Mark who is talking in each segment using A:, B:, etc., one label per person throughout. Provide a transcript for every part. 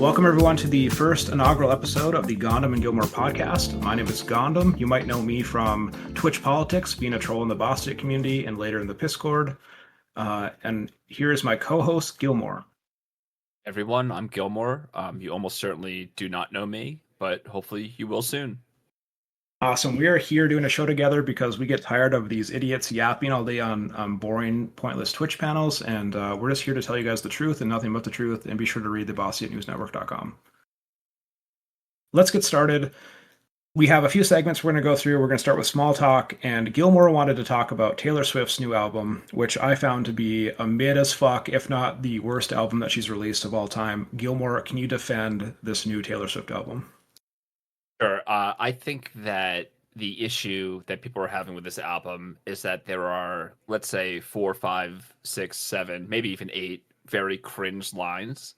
A: Welcome, everyone, to the first inaugural episode of the Gohndim and Gilmore podcast. My name is Gohndim. You might know me from Twitch Politics, being a troll in the Boston community, and later in the Discord. And here is my co-host, Gilmore.
B: Everyone, I'm Gilmore. You almost certainly do not know me, but hopefully you will soon.
A: Awesome. We are here doing a show together because we get tired of these idiots yapping all day on boring, pointless Twitch panels, and we're just here to tell you guys the truth and nothing but the truth, and be sure to read the BossYetNewsNetwork.com. Let's get started. We have a few segments we're going to go through. We're going to start with small talk, and Gilmore wanted to talk about Taylor Swift's new album, which I found to be a mid as fuck, if not the worst album that she's released of all time. Gilmore, can you defend this new Taylor Swift album?
B: Sure. I think that the issue that people are having with this album is that there are, let's say, 4, 5, 6, 7, maybe even 8 very cringe lines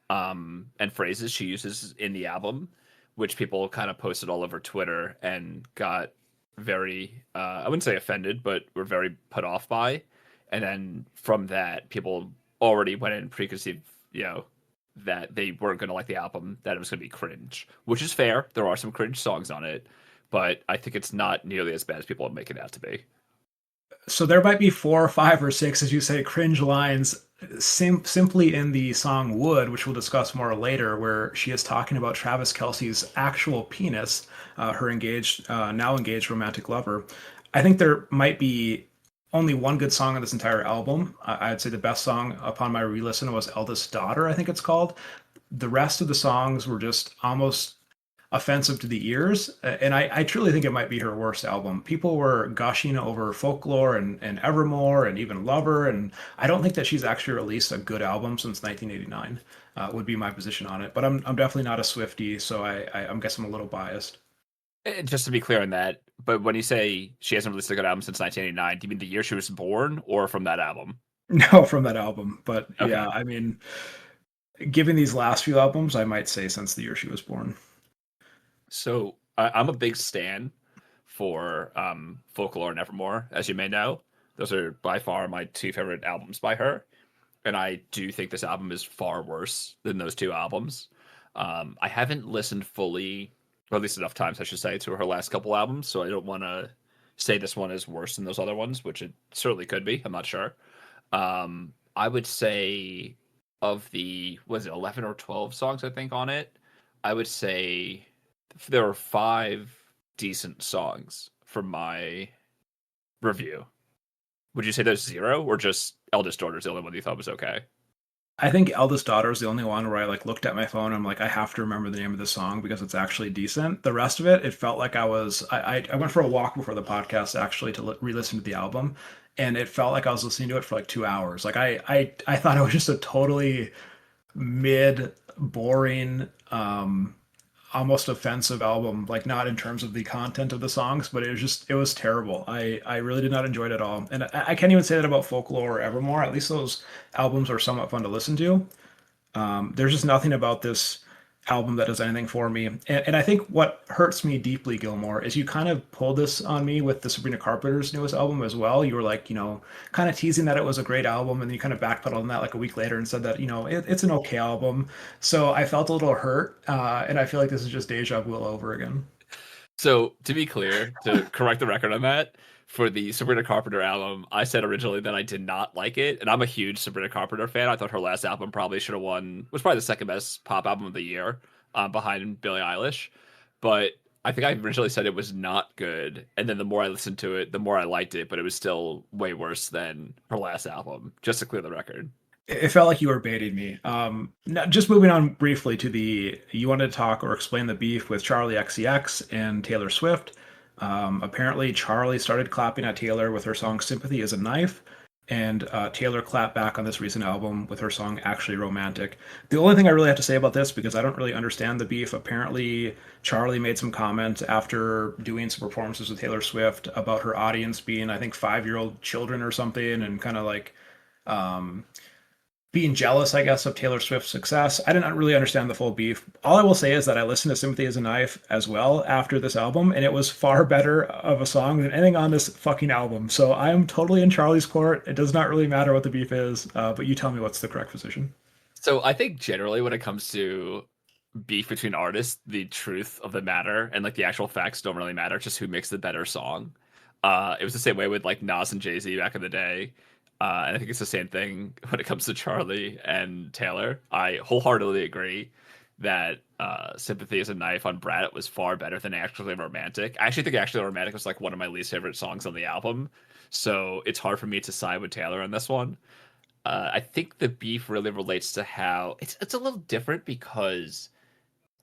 B: and phrases she uses in the album, which people kind of posted all over Twitter and got very, I wouldn't say offended, but were very put off by. And then from that, people already went in preconceived, that they weren't going to like the album, that it was going to be cringe, which is fair. There are some cringe songs on it, but I think it's not nearly as bad as people make it out to be.
A: So there might be 4, 5, or 6, as you say, cringe lines simply in the song Wood, which we'll discuss more later, where she is talking about Travis Kelce's actual penis, her now engaged romantic lover. I think there might be only one good song on this entire album. I'd say the best song upon my re-listen was Eldest Daughter, I think it's called. The rest of the songs were just almost offensive to the ears, and I truly think it might be her worst album. People were gushing over Folklore and Evermore and even Lover, and I don't think that she's actually released a good album since 1989, would be my position on it. But I'm definitely not a Swiftie, so I'm guessing I'm a little biased.
B: Just to be clear on that, but when you say she hasn't released a good album since 1989, do you mean the year she was born or from that album?
A: No, from that album. But
B: okay.
A: Yeah, I mean, given these last few albums, I might say since the year she was born.
B: So I'm a big stan for Folklore and Evermore, as you may know. Those are by far my 2 favorite albums by her. And I do think this album is far worse than those 2 albums. I haven't listened fully, or at least enough times, I should say, to her last couple albums, so I don't want to say this one is worse than those other ones, which it certainly could be. I'm not sure. I would say of the, 11 or 12 songs, I think, on it, I would say there are 5 decent songs from my review. Would you say there's 0, or just Eldest Daughter is the only one you thought was okay?
A: I think Eldest Daughter is the only one where I looked at my phone and I'm like, I have to remember the name of the song because it's actually decent. The rest of it, it felt like I went for a walk before the podcast actually to re-listen to the album, and it felt like I was listening to it for 2 hours. I thought it was just a totally mid, boring, almost offensive album, not in terms of the content of the songs, but it was terrible. I really did not enjoy it at all. And I can't even say that about Folklore or Evermore. At least those albums are somewhat fun to listen to. There's just nothing about this album that does anything for me. And I think what hurts me deeply, Gilmore, is you kind of pulled this on me with the Sabrina Carpenter's newest album as well. You were kind of teasing that it was a great album, and then you kind of backpedaled on that a week later and said that, it's an okay album. So I felt a little hurt, and I feel like this is just deja vu all over again.
B: So to be clear, to correct the record on that, for the Sabrina Carpenter album, I said originally that I did not like it, and I'm a huge Sabrina Carpenter fan. I thought her last album probably should have was probably the second best pop album of the year, behind Billie Eilish. But I think I originally said it was not good, and then the more I listened to it, the more I liked it, but it was still way worse than her last album, just to clear the record.
A: It felt like you were baiting me. Just moving on briefly to you wanted to talk or explain the beef with Charli XCX and Taylor Swift. Apparently Charli started clapping at Taylor with her song Sympathy is a Knife, and Taylor clapped back on this recent album with her song Actually Romantic. The only thing I really have to say about this, because I don't really understand the beef, apparently Charli made some comments after doing some performances with Taylor Swift about her audience being, I think, 5-year-old children or something, and kind of being jealous, I guess, of Taylor Swift's success. I didn't really understand the full beef. All I will say is that I listened to Sympathy is a Knife as well after this album, and it was far better of a song than anything on this fucking album. So I'm totally in Charli's court. It does not really matter what the beef is, but you tell me what's the correct position.
B: So I think generally when it comes to beef between artists, the truth of the matter and like the actual facts don't really matter. It's just who makes the better song. It was the same way with like Nas and Jay-Z back in the day. And I think it's the same thing when it comes to Charlie and Taylor. I wholeheartedly agree that Sympathy as a Knife on Brat was far better than Actually Romantic. I actually think Actually Romantic was like one of my least favorite songs on the album. So it's hard for me to side with Taylor on this one. I think the beef really relates to how it's a little different because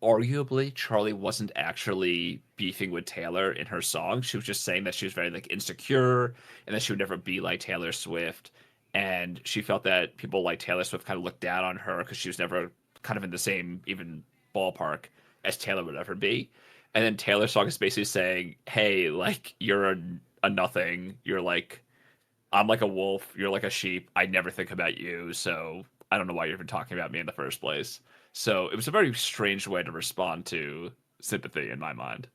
B: arguably Charlie wasn't actually beefing with Taylor in her song. She was just saying that she was very like insecure and that she would never be like Taylor Swift. And she felt that people like Taylor Swift kind of looked down on her because she was never kind of in the same even ballpark as Taylor would ever be. And then Taylor's song is basically saying, "Hey, like you're a nothing. You're like I'm like a wolf. You're like a sheep. I never think about you. So I don't know why you're even talking about me in the first place." So it was a very strange way to respond to Sympathy in my mind.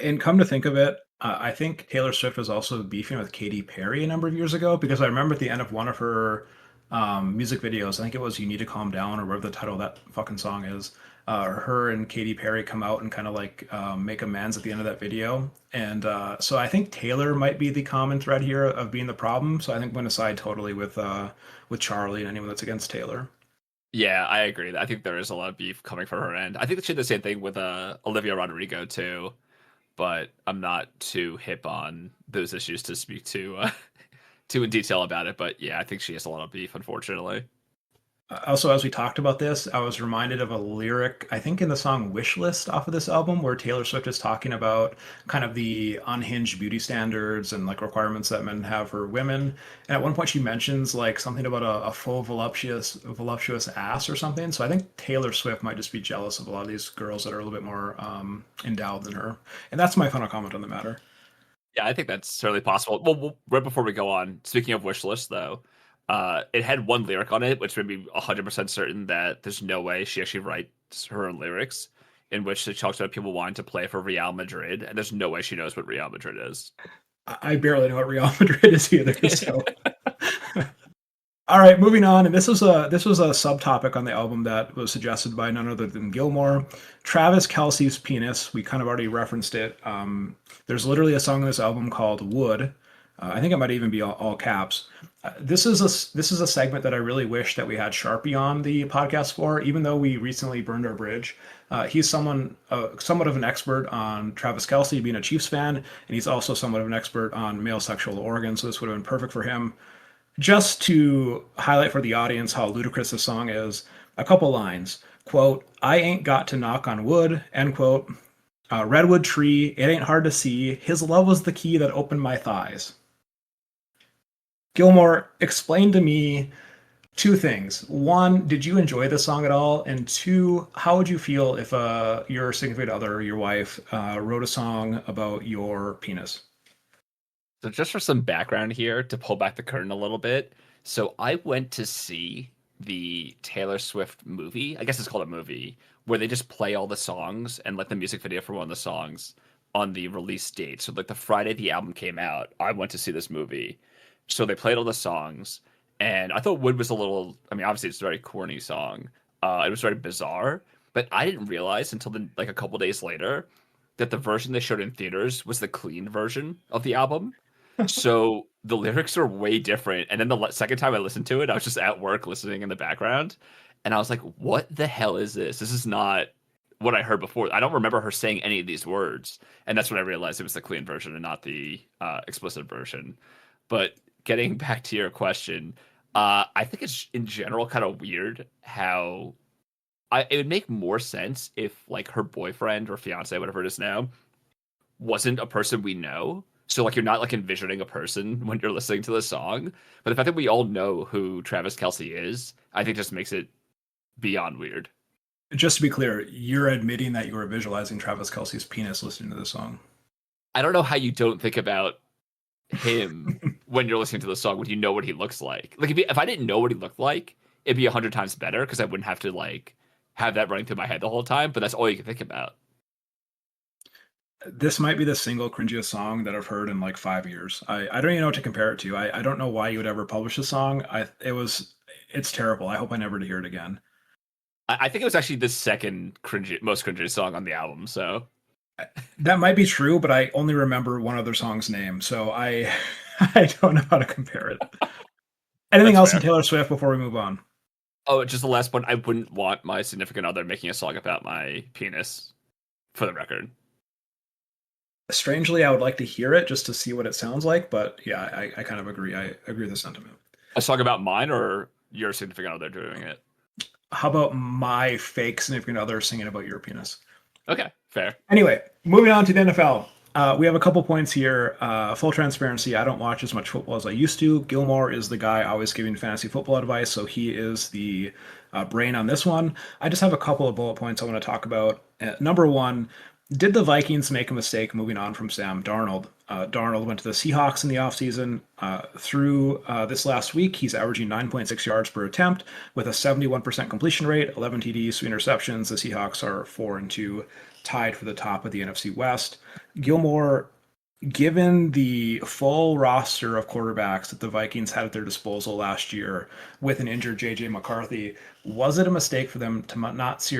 A: And come to think of it, I think Taylor Swift was also beefing with Katy Perry a number of years ago because I remember at the end of one of her music videos, I think it was "You Need to Calm Down" or whatever the title of that fucking song is. Her and Katy Perry come out and kind of like make amends at the end of that video, and so I think Taylor might be the common thread here of being the problem. So I think went aside totally with Charlie and anyone that's against Taylor.
B: Yeah, I agree. I think there is a lot of beef coming from her end. I think she did the same thing with Olivia Rodrigo too, but I'm not too hip on those issues to speak to too in detail about it. But yeah, I think she has a lot of beef, unfortunately.
A: Also, as we talked about this, I was reminded of a lyric, I think in the song Wish List off of this album, where Taylor Swift is talking about kind of the unhinged beauty standards and like requirements that men have for women. And at one point, she mentions like something about a full voluptuous ass or something. So I think Taylor Swift might just be jealous of a lot of these girls that are a little bit more endowed than her. And that's my final comment on the matter.
B: Yeah, I think that's certainly possible. Well, right before we go on, speaking of wish list, though, it had one lyric on it, which made me 100% certain that there's no way she actually writes her own lyrics, in which she talks about people wanting to play for Real Madrid, and there's no way she knows what Real Madrid is.
A: I barely know what Real Madrid is either. So all right, moving on. And this was a subtopic on the album that was suggested by none other than Gilmore. Travis Kelce's penis. We kind of already referenced it. There's literally a song on this album called "Wood." I think it might even be all caps. This is a segment that I really wish that we had Sharpie on the podcast for. Even though we recently burned our bridge, he's somewhat of an expert on Travis Kelce, being a Chiefs fan, and he's also somewhat of an expert on male sexual organs. So this would have been perfect for him. Just to highlight for the audience how ludicrous this song is, a couple lines. Quote, "I ain't got to knock on wood," end quote. "Redwood tree, it ain't hard to see. His love was the key that opened my thighs." Gilmore, explain to me two things. One, did you enjoy the song at all? And two, how would you feel if your significant other, your wife, wrote a song about your penis?
B: So just for some background here to pull back the curtain a little bit. So I went to see the Taylor Swift movie. I guess it's called a movie where they just play all the songs and like the music video for one of the songs on the release date. So like the Friday the album came out, I went to see this movie. So they played all the songs and I thought Wood was a little, I mean, obviously it's a very corny song. It was very bizarre, but I didn't realize until like a couple days later that the version they showed in theaters was the clean version of the album. So the lyrics are way different. And then the second time I listened to it, I was just at work listening in the background. And I was like, what the hell is this? This is not what I heard before. I don't remember her saying any of these words. And that's when I realized it was the clean version and not the explicit version. But getting back to your question, I think it's in general kind of weird how it would make more sense if like her boyfriend or fiance, whatever it is now, wasn't a person we know. So like you're not like envisioning a person when you're listening to the song. But the fact that we all know who Travis Kelce is, I think just makes it beyond weird.
A: Just to be clear, you're admitting that you were visualizing Travis Kelce's penis listening to the song.
B: I don't know how you don't think about him when you're listening to the song when you know what he looks like. Like if I didn't know what he looked like, it'd be 100 times better because I wouldn't have to like have that running through my head the whole time. But that's all you can think about.
A: This might be the single cringiest song that I've heard in like 5 years. I don't even know what to compare it to. I don't know why you would ever publish a song. It's terrible. I hope I never hear it again.
B: I think it was actually the second most cringy song on the album. So
A: That might be true, but I only remember one other song's name, so I I don't know how to compare it. Anything
B: that's
A: else in
B: fair.
A: Taylor Swift before we move on?
B: Oh, just the last one. I wouldn't want my significant other making a song about my penis, for the record.
A: Strangely, I would like to hear it just to see what it sounds like, but yeah, I kind of agree. I agree with the sentiment.
B: A song about mine or your significant other doing it?
A: How about my fake significant other singing about your penis?
B: Okay, fair.
A: Anyway, moving on to the NFL. We have a couple points here. Full transparency, I don't watch as much football as I used to. Gilmore is the guy always giving fantasy football advice, so he is the brain on this one. I just have a couple of bullet points I want to talk about. Number one, did the Vikings make a mistake moving on from Sam Darnold? Darnold went to the Seahawks in the offseason. Through this last week, he's averaging 9.6 yards per attempt with a 71% completion rate, 11 TDs, 3 interceptions. The Seahawks are 4-2, tied for the top of the NFC West. Gilmore, given the full roster of quarterbacks that the Vikings had at their disposal last year with an injured JJ McCarthy, was it a mistake for them to not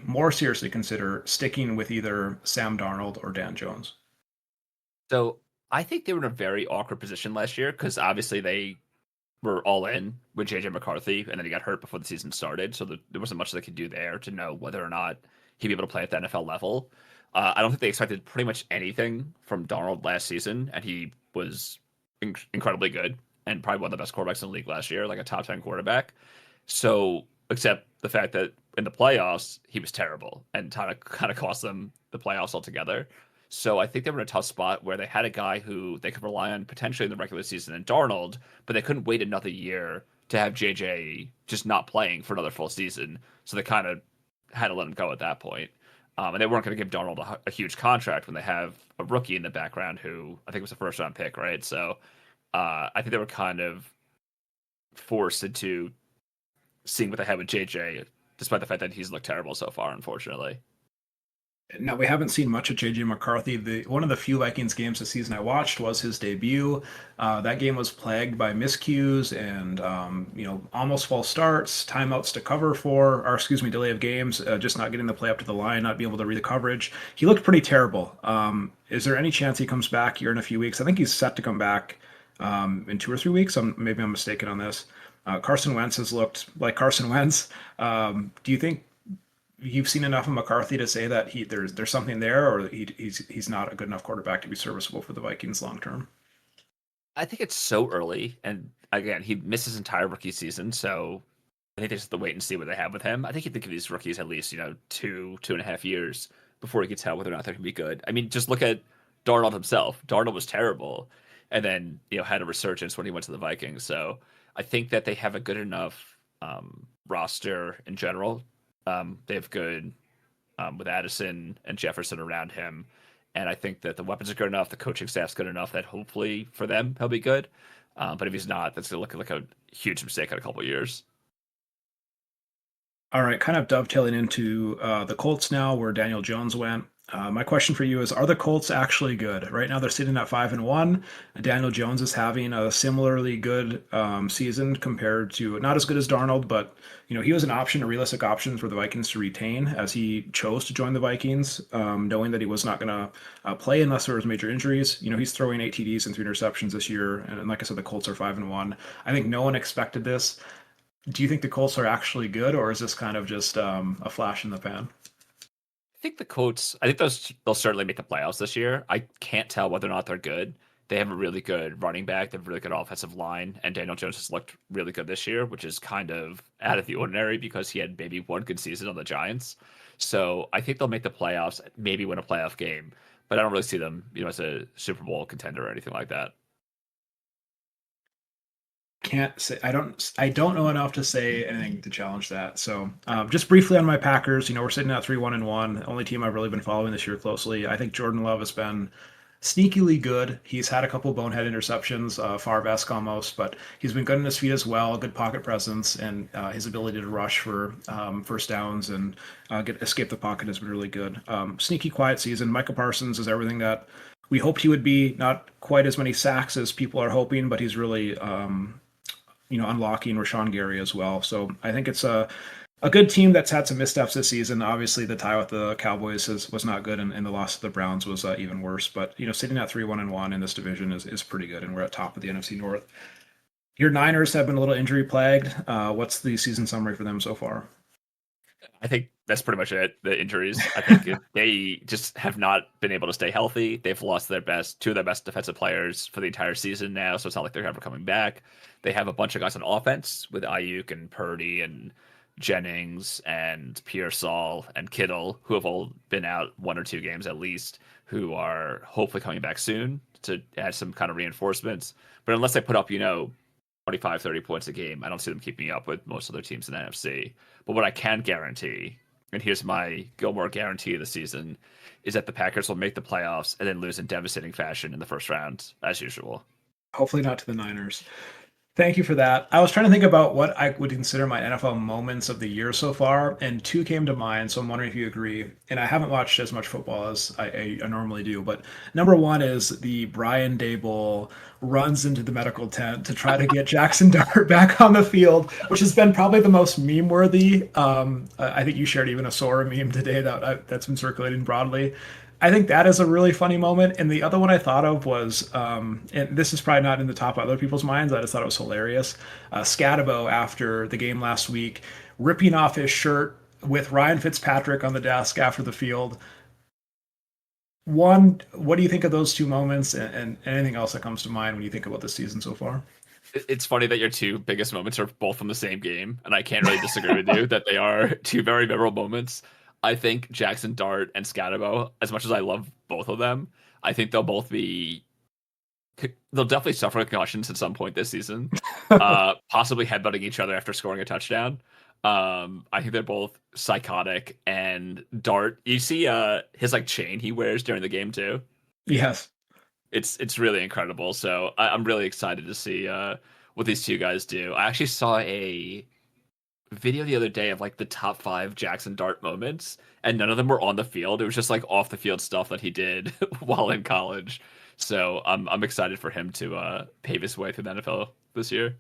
A: more seriously consider sticking with either Sam Darnold or Dan Jones?
B: So I think they were in a very awkward position last year because obviously they were all in with JJ McCarthy, and then he got hurt before the season started. So there wasn't much they could do there to know whether or not he'd be able to play at the NFL level. I don't think they expected pretty much anything from Darnold last season, and he was incredibly good and probably one of the best quarterbacks in the league last year, like a top 10 quarterback. So, except the fact that in the playoffs, he was terrible and kind of cost them the playoffs altogether. So I think they were in a tough spot where they had a guy who they could rely on potentially in the regular season in Darnold, but they couldn't wait another year to have JJ just not playing for another full season. So they kind of had to let him go at that point. And they weren't going to give Darnold a huge contract when they have a rookie in the background who I think was a first round pick, right? So I think they were kind of forced into seeing what they had with JJ, despite the fact that he's looked terrible so far, unfortunately.
A: Now, we haven't seen much of JJ McCarthy. One of the few Vikings games this season I watched was his debut. That game was plagued by miscues and almost false starts, timeouts to cover for, or excuse me, delay of games, just not getting the play up to the line, not being able to read the coverage. He looked pretty terrible. Is there any chance he comes back here in a few weeks? I think he's set to come back in 2 or 3 weeks. Maybe I'm mistaken on this. Carson Wentz has looked like Carson Wentz. Do you think you've seen enough of McCarthy to say that there's something there, or he's not a good enough quarterback to be serviceable for the Vikings long term?
B: I think it's so early, and again, he missed his entire rookie season, so I think they just have to wait and see what they have with him. I think you think of these rookies at least 2.5 years before he can tell whether or not they're going to be good. I mean, just look at Darnold himself. Darnold was terrible, and then had a resurgence when he went to the Vikings. So I think that they have a good enough roster in general. They have good with Addison and Jefferson around him. And I think that the weapons are good enough, the coaching staff's good enough that hopefully for them he'll be good. But if he's not, that's going to look like a huge mistake in a couple of years.
A: All right, kind of dovetailing into the Colts now, where Daniel Jones went. My question for you is: are the Colts actually good? Right now, they're sitting at 5-1. Daniel Jones is having a similarly good season compared to not as good as Darnold, but he was an option, a realistic option for the Vikings to retain, as he chose to join the Vikings, knowing that he was not going to play unless there was major injuries. He's throwing 8 TDs and 3 interceptions this year, and like I said, the Colts are 5-1. I think no one expected this. Do you think the Colts are actually good, or is this kind of just a flash in the pan?
B: I think the Colts, I think they'll certainly make the playoffs this year. I can't tell whether or not they're good. They have a really good running back. They have a really good offensive line. And Daniel Jones has looked really good this year, which is kind of out of the ordinary because he had maybe one good season on the Giants. So I think they'll make the playoffs, maybe win a playoff game. But I don't really see them, as a Super Bowl contender or anything like that.
A: Can't say I don't know enough to say anything to challenge that. So just briefly on my Packers, we're sitting at 3-1-1, only team I've really been following this year closely. I think Jordan Love has been sneakily good. He's had a couple bonehead interceptions, Favre-esque almost, but he's been good on his feet as well, good pocket presence, and his ability to rush for first downs and escape the pocket has been really good. Sneaky quiet season. Micah Parsons is everything that we hoped he would be. Not quite as many sacks as people are hoping, but he's really unlocking Rashawn Gary as well. So I think it's a good team that's had some missteps this season. Obviously, the tie with the Cowboys was not good, and the loss to the Browns was even worse. But sitting at 3-1-1 in this division is pretty good, and we're at top of the NFC North. Your Niners have been a little injury plagued. What's the season summary for them so far?
B: I think that's pretty much it. The injuries. I think they just have not been able to stay healthy. They've lost two of their best defensive players for the entire season now, so it's not like they're ever coming back. They have a bunch of guys on offense with Ayuk and Purdy and Jennings and Pearsall and Kittle, who have all been out 1 or 2 games at least, who are hopefully coming back soon to add some kind of reinforcements. But unless they put up, 25, 30 points a game, I don't see them keeping up with most other teams in the NFC. But what I can guarantee, and here's my Gilmore guarantee of the season, is that the Packers will make the playoffs and then lose in devastating fashion in the first round, as usual.
A: Hopefully not to the Niners. Thank you for that. I was trying to think about what I would consider my NFL moments of the year so far, and two came to mind. So I'm wondering if you agree. And I haven't watched as much football as I normally do, but number one is the Brian Dable runs into the medical tent to try to get Jackson Dart back on the field, which has been probably the most meme-worthy. I think you shared even a Sora meme today that's been circulating broadly. I think that is a really funny moment. And the other one I thought of was, and this is probably not in the top of other people's minds. I just thought it was hilarious. Scatabo after the game last week, ripping off his shirt with Ryan Fitzpatrick on the desk after the field. One, what do you think of those two moments, and anything else that comes to mind when you think about this season so far?
B: It's funny that your two biggest moments are both from the same game, and I can't really disagree with you that they are two very memorable moments. I think Jackson Dart and Scatabo, as much as I love both of them, I think they'll definitely suffer concussions at some point this season, possibly headbutting each other after scoring a touchdown. I think they're both psychotic. And Dart, you see his chain he wears during the game too.
A: Yes.
B: It's really incredible. So I'm really excited to see what these two guys do. I actually saw a video the other day of the top 5 Jackson Dart moments, and none of them were on the field. It was just off the field stuff that he did while in college. So I'm excited for him to pave his way through the NFL this year.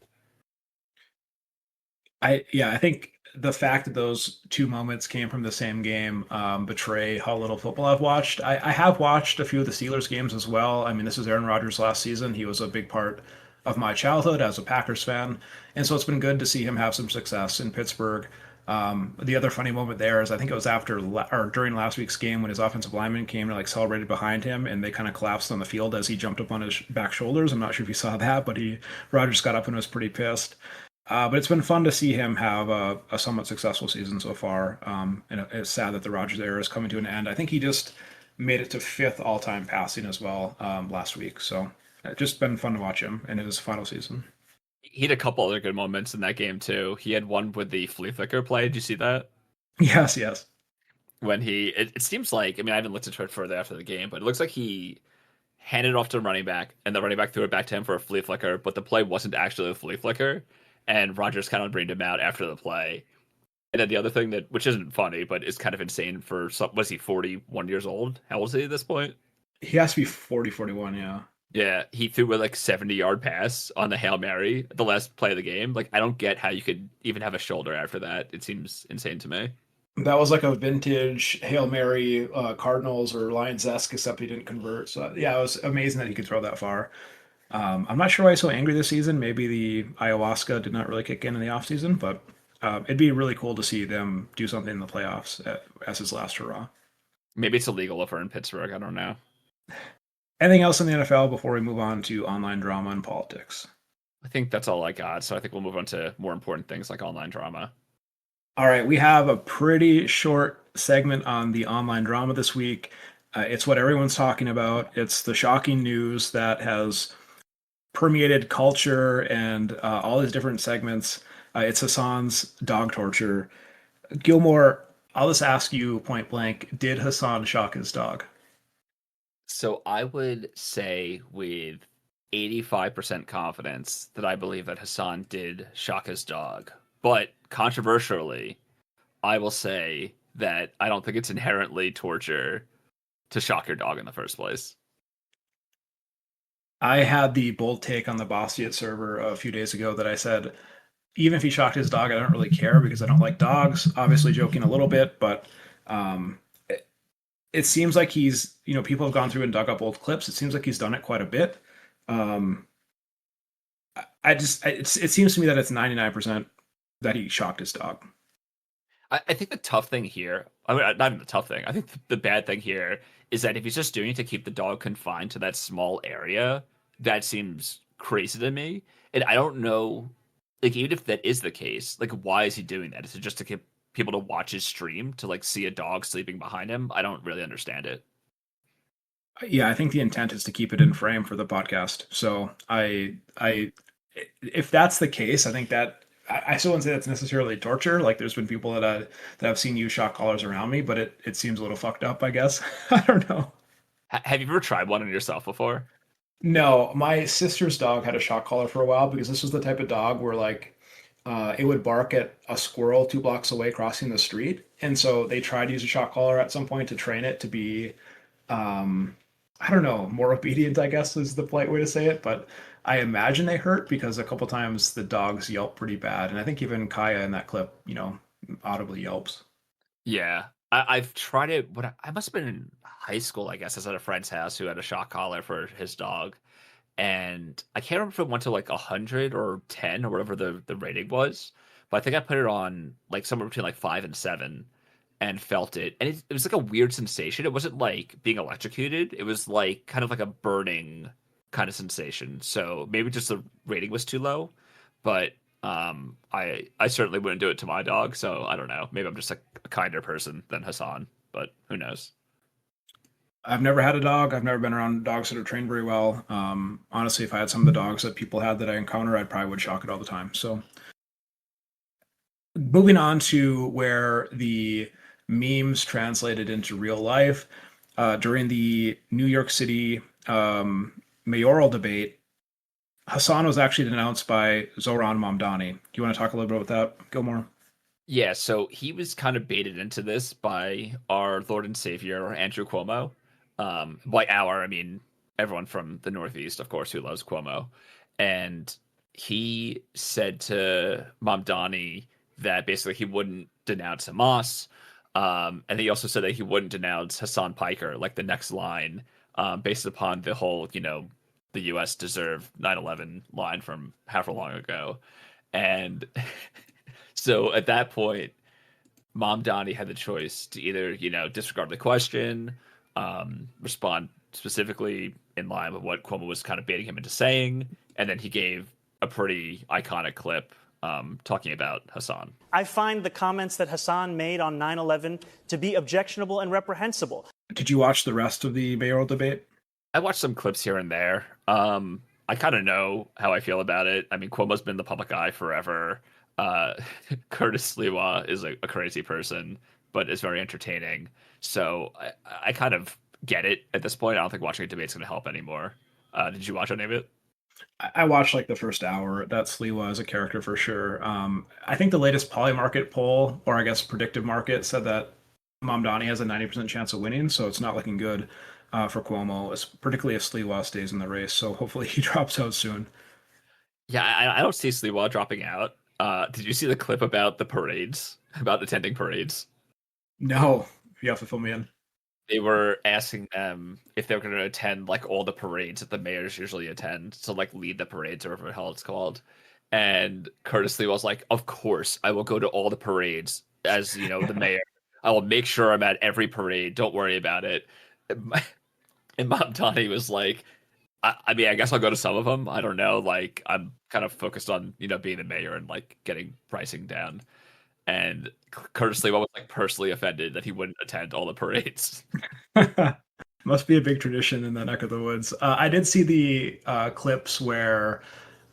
A: I think the fact that those two moments came from the same game betray how little football I've watched. I have watched a few of the Steelers games as well. I mean, this is Aaron Rodgers' last season. He was a big part of my childhood as a Packers fan, and so it's been good to see him have some success in Pittsburgh. The other funny moment there is I think it was after or during last week's game when his offensive lineman came and celebrated behind him, and they kind of collapsed on the field as he jumped up on his back shoulders. I'm not sure if you saw that, but Rodgers got up and was pretty pissed. But it's been fun to see him have a somewhat successful season so far. And it's sad that the Rodgers era is coming to an end. I think he just made it to 5th all-time passing as well last week. So it's just been fun to watch him in his final season.
B: He had a couple other good moments in that game too. He had one with the flea flicker play. Did you see that?
A: Yes, yes.
B: When it seems like, I mean, I haven't looked into it further after the game, but it looks like he handed it off to the running back, and the running back threw it back to him for a flea flicker, but the play wasn't actually a flea flicker. And Rodgers kind of bring him out after the play. And then the other thing which isn't funny, but is kind of insane was he 41 years old? How old is he at this point?
A: He has to be 40, 41, yeah.
B: Yeah, he threw a 70-yard pass on the Hail Mary, the last play of the game. I don't get how you could even have a shoulder after that. It seems insane to me.
A: That was a vintage Hail Mary Cardinals or Lions-esque, except he didn't convert. So yeah, it was amazing that he could throw that far. I'm not sure why he's so angry this season. Maybe the ayahuasca did not really kick in the offseason, but it'd be really cool to see them do something in the playoffs as his last hurrah.
B: Maybe it's illegal if we're in Pittsburgh. I don't know.
A: Anything else in the NFL before we move on to online drama and politics?
B: I think that's all I got. So I think we'll move on to more important things like online drama.
A: All right, we have a pretty short segment on the online drama this week. It's what everyone's talking about. It's the shocking news that has permeated culture and all these different segments. It's Hasan's dog torture. Gilmore, I'll just ask you point blank, did Hasan shock his dog?
B: So I would say with 85% confidence that I believe that Hasan did shock his dog. But controversially, I will say that I don't think it's inherently torture to shock your dog in the first place.
A: I had the bold take on the Bostiat server a few days ago that I said, even if he shocked his dog, I don't really care because I don't like dogs. Obviously, joking a little bit, but um, it seems like people have gone through and dug up old clips. It seems like he's done it quite a bit. Um, it seems to me that it's 99% that he shocked his dog.
B: I think the tough thing here, I mean, not even the tough thing. I think the bad thing here is that if he's just doing it to keep the dog confined to that small area, that seems crazy to me. And I don't know, like, even if that is the case, like, why is he doing that? Is it just to get people to watch his stream to like see a dog sleeping behind him? I don't really understand it.
A: Yeah, I think the intent is to keep it in frame for the podcast. So if that's the case, I think that I still wouldn't say that's necessarily torture. Like, there's been people that I've seen use shock collars around me, but it seems a little fucked up, I guess. I don't know.
B: Have you ever tried one on yourself before?
A: No, my sister's dog had a shock collar for a while because this was the type of dog where it would bark at a squirrel 2 blocks away crossing the street, and so they tried to use a shock collar at some point to train it to be um, I don't know, more obedient, I guess is the polite way to say it. But I imagine they hurt because a couple times the dogs yelp pretty bad. And I think even Kaya in that clip, audibly yelps.
B: Yeah, I've tried it. I must have been in high school, I guess. I was at a friend's house who had a shock collar for his dog, and I can't remember if it went to like 100 or 10 or whatever the rating was, but I think I put it on like somewhere between like 5 and 7, and felt it, and it was like a weird sensation. It wasn't like being electrocuted. It was like kind of like a burning kind of sensation. So maybe just the rating was too low, but I certainly wouldn't do it to my dog. So I don't know. Maybe I'm just like a kinder person than Hasan, but who knows?
A: I've never had a dog. I've never been around dogs that are trained very well. Honestly, if I had some of the dogs that people had that I encounter, I probably would shock it all the time. So moving on to where the memes translated into real life during the New York City mayoral debate, Hasan was actually denounced by Zoran Mamdani. Do you want to talk a little bit about that, Gilmore?
B: Yeah, so he was kind of baited into this by our Lord and Savior Andrew Cuomo. By our, I mean everyone from the Northeast, of course, who loves Cuomo. And he said to Mamdani that basically he wouldn't denounce Hamas. And he also said that he wouldn't denounce Hassan Piker, like the next line, based upon the whole, the U.S. deserved 9/11 line from however long ago. And so at that point, Mom Donnie had the choice to either, disregard the question, respond specifically in line with what Cuomo was kind of baiting him into saying, and then he gave a pretty iconic clip talking about Hasan.
C: I find the comments that Hasan made on 9/11 to be objectionable and reprehensible.
A: Did you watch the rest of the mayoral debate?
B: I watched some clips here and there. I kind of know how I feel about it. I mean, Cuomo's been the public eye forever. Uh, Curtis Sliwa is a crazy person, but is very entertaining. So I kind of get it at this point. I don't think watching a debate's going to help anymore. Did you watch any of it?
A: I watched like the first hour. That Sliwa is a character for sure. I think the latest Polymarket poll, or I guess predictive market, said that Mamdani has a 90% chance of winning, so it's not looking good for Cuomo, particularly if Sliwa stays in the race. So hopefully he drops out soon.
B: Yeah, I don't see Sliwa dropping out. Did you see the clip about the parades, about attending parades?
A: No, you have to fill me in.
B: They were asking them if they were going to attend like all the parades that the mayors usually attend, so like lead the parades or whatever the hell it's called. And Curtis Lee was like, "Of course, I will go to all the parades as the mayor. I will make sure I'm at every parade. Don't worry about it." And Bob Donnie was like, I mean, I guess I'll go to some of them. I don't know. Like, I'm kind of focused on, being the mayor and like getting pricing down." And Curtis Lee was like personally offended that he wouldn't attend all the parades.
A: Must be a big tradition in that neck of the woods. I did see the clips where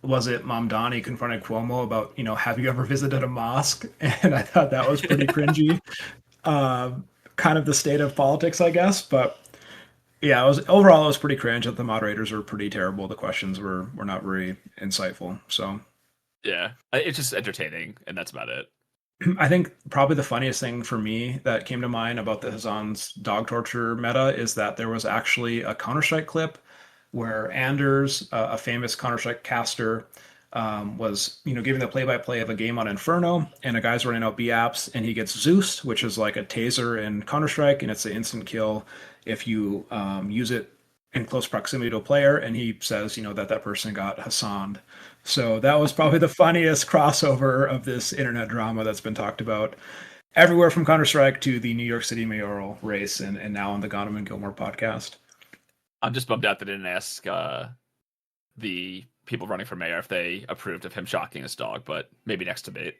A: was it Mamdani confronted Cuomo about, have you ever visited a mosque? And I thought that was pretty cringy. Kind of the state of politics, I guess. But yeah, it was pretty cringe. That the moderators were pretty terrible. The questions were not very insightful. So
B: yeah, it's just entertaining, and that's about it.
A: I think probably the funniest thing for me that came to mind about the Hasan's dog torture meta is that there was actually a Counter-Strike clip where Anders, a famous Counter-Strike caster, was giving the play-by-play of a game on Inferno, and a guy's running out B apps, and he gets Zeus, which is like a taser in Counter-Strike, and it's an instant kill if you use it in close proximity to a player, and he says, that person got Hasan. So that was probably the funniest crossover of this internet drama that's been talked about everywhere from Counter-Strike to the New York City mayoral race, and now on the Gohndim and Gilmore podcast.
B: I'm just bummed out that they didn't ask the people running for mayor if they approved of him shocking his dog, but maybe next debate.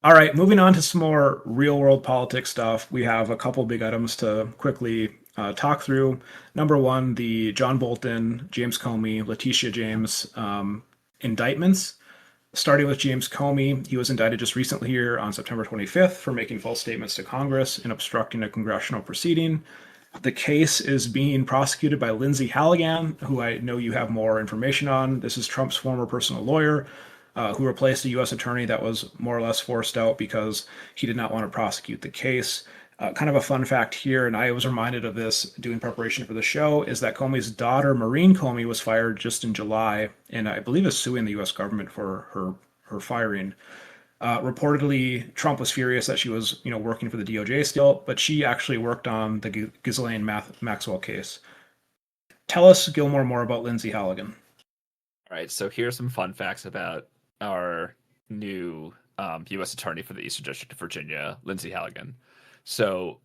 A: All right, moving on to some more real-world politics stuff. We have a couple big items to quickly talk through. Number one, the John Bolton, James Comey, Letitia James indictments. Starting with James Comey, he was indicted just recently here on September 25th for making false statements to Congress and obstructing a congressional proceeding. The case is being prosecuted by Lindsay Halligan, who I know you have more information on. This is Trump's former personal lawyer, who replaced a U.S. attorney that was more or less forced out because he did not want to prosecute the case. Kind of a fun fact here, and I was reminded of this doing preparation for the show, is that Comey's daughter, Maureen Comey, was fired just in July, and I believe is suing the U.S. government for her firing. Reportedly, Trump was furious that she was, working for the DOJ still, but she actually worked on the Ghislaine Maxwell case. Tell us, Gilmore, more about Lindsay Halligan.
B: All right, so here's some fun facts about our new U.S. attorney for the Eastern District of Virginia, Lindsay Halligan. So,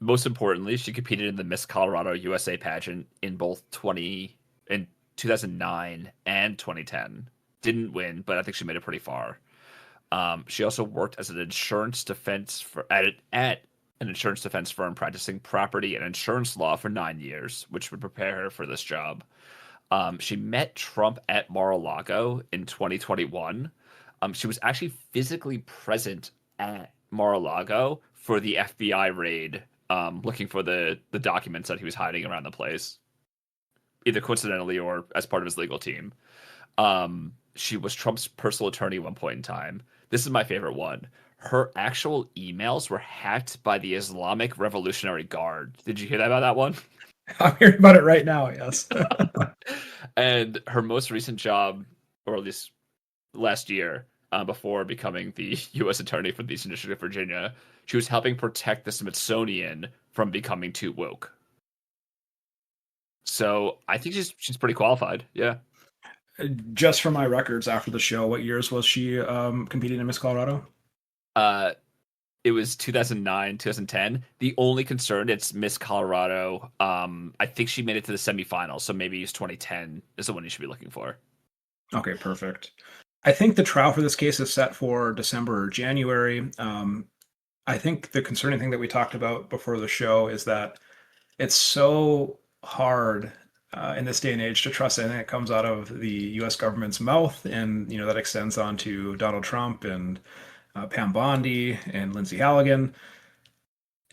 B: most importantly, she competed in the Miss Colorado USA pageant in both 2009 and 2010. Didn't win, but I think she made it pretty far. She also worked as an insurance defense at an insurance defense firm practicing property and insurance law for 9 years, which would prepare her for this job. She met Trump at Mar-a-Lago in 2021. She was actually physically present at Mar-a-Lago for the FBI raid, looking for the documents that he was hiding around the place, either coincidentally or as part of his legal team. She was Trump's personal attorney at one point in time. This is my favorite one. Her actual emails were hacked by the Islamic Revolutionary Guard. Did you hear that about that one?
A: I'm hearing about it right now, yes.
B: And her most recent job, or at least last year, before becoming the U.S. attorney for the Eastern District of Virginia, she was helping protect the Smithsonian from becoming too woke. So I think she's pretty qualified. Yeah.
A: Just for my records after the show, what years was she competing in Miss Colorado?
B: It was 2009, 2010. The only concern, it's Miss Colorado. I think she made it to the semifinals, so maybe it's 2010 is the one you should be looking for.
A: Okay, perfect. I think the trial for this case is set for December or January. I think the concerning thing that we talked about before the show is that it's so hard in this day and age to trust anything that comes out of the U.S. government's mouth, and that extends on to Donald Trump and Pam Bondi and Lindsay Halligan.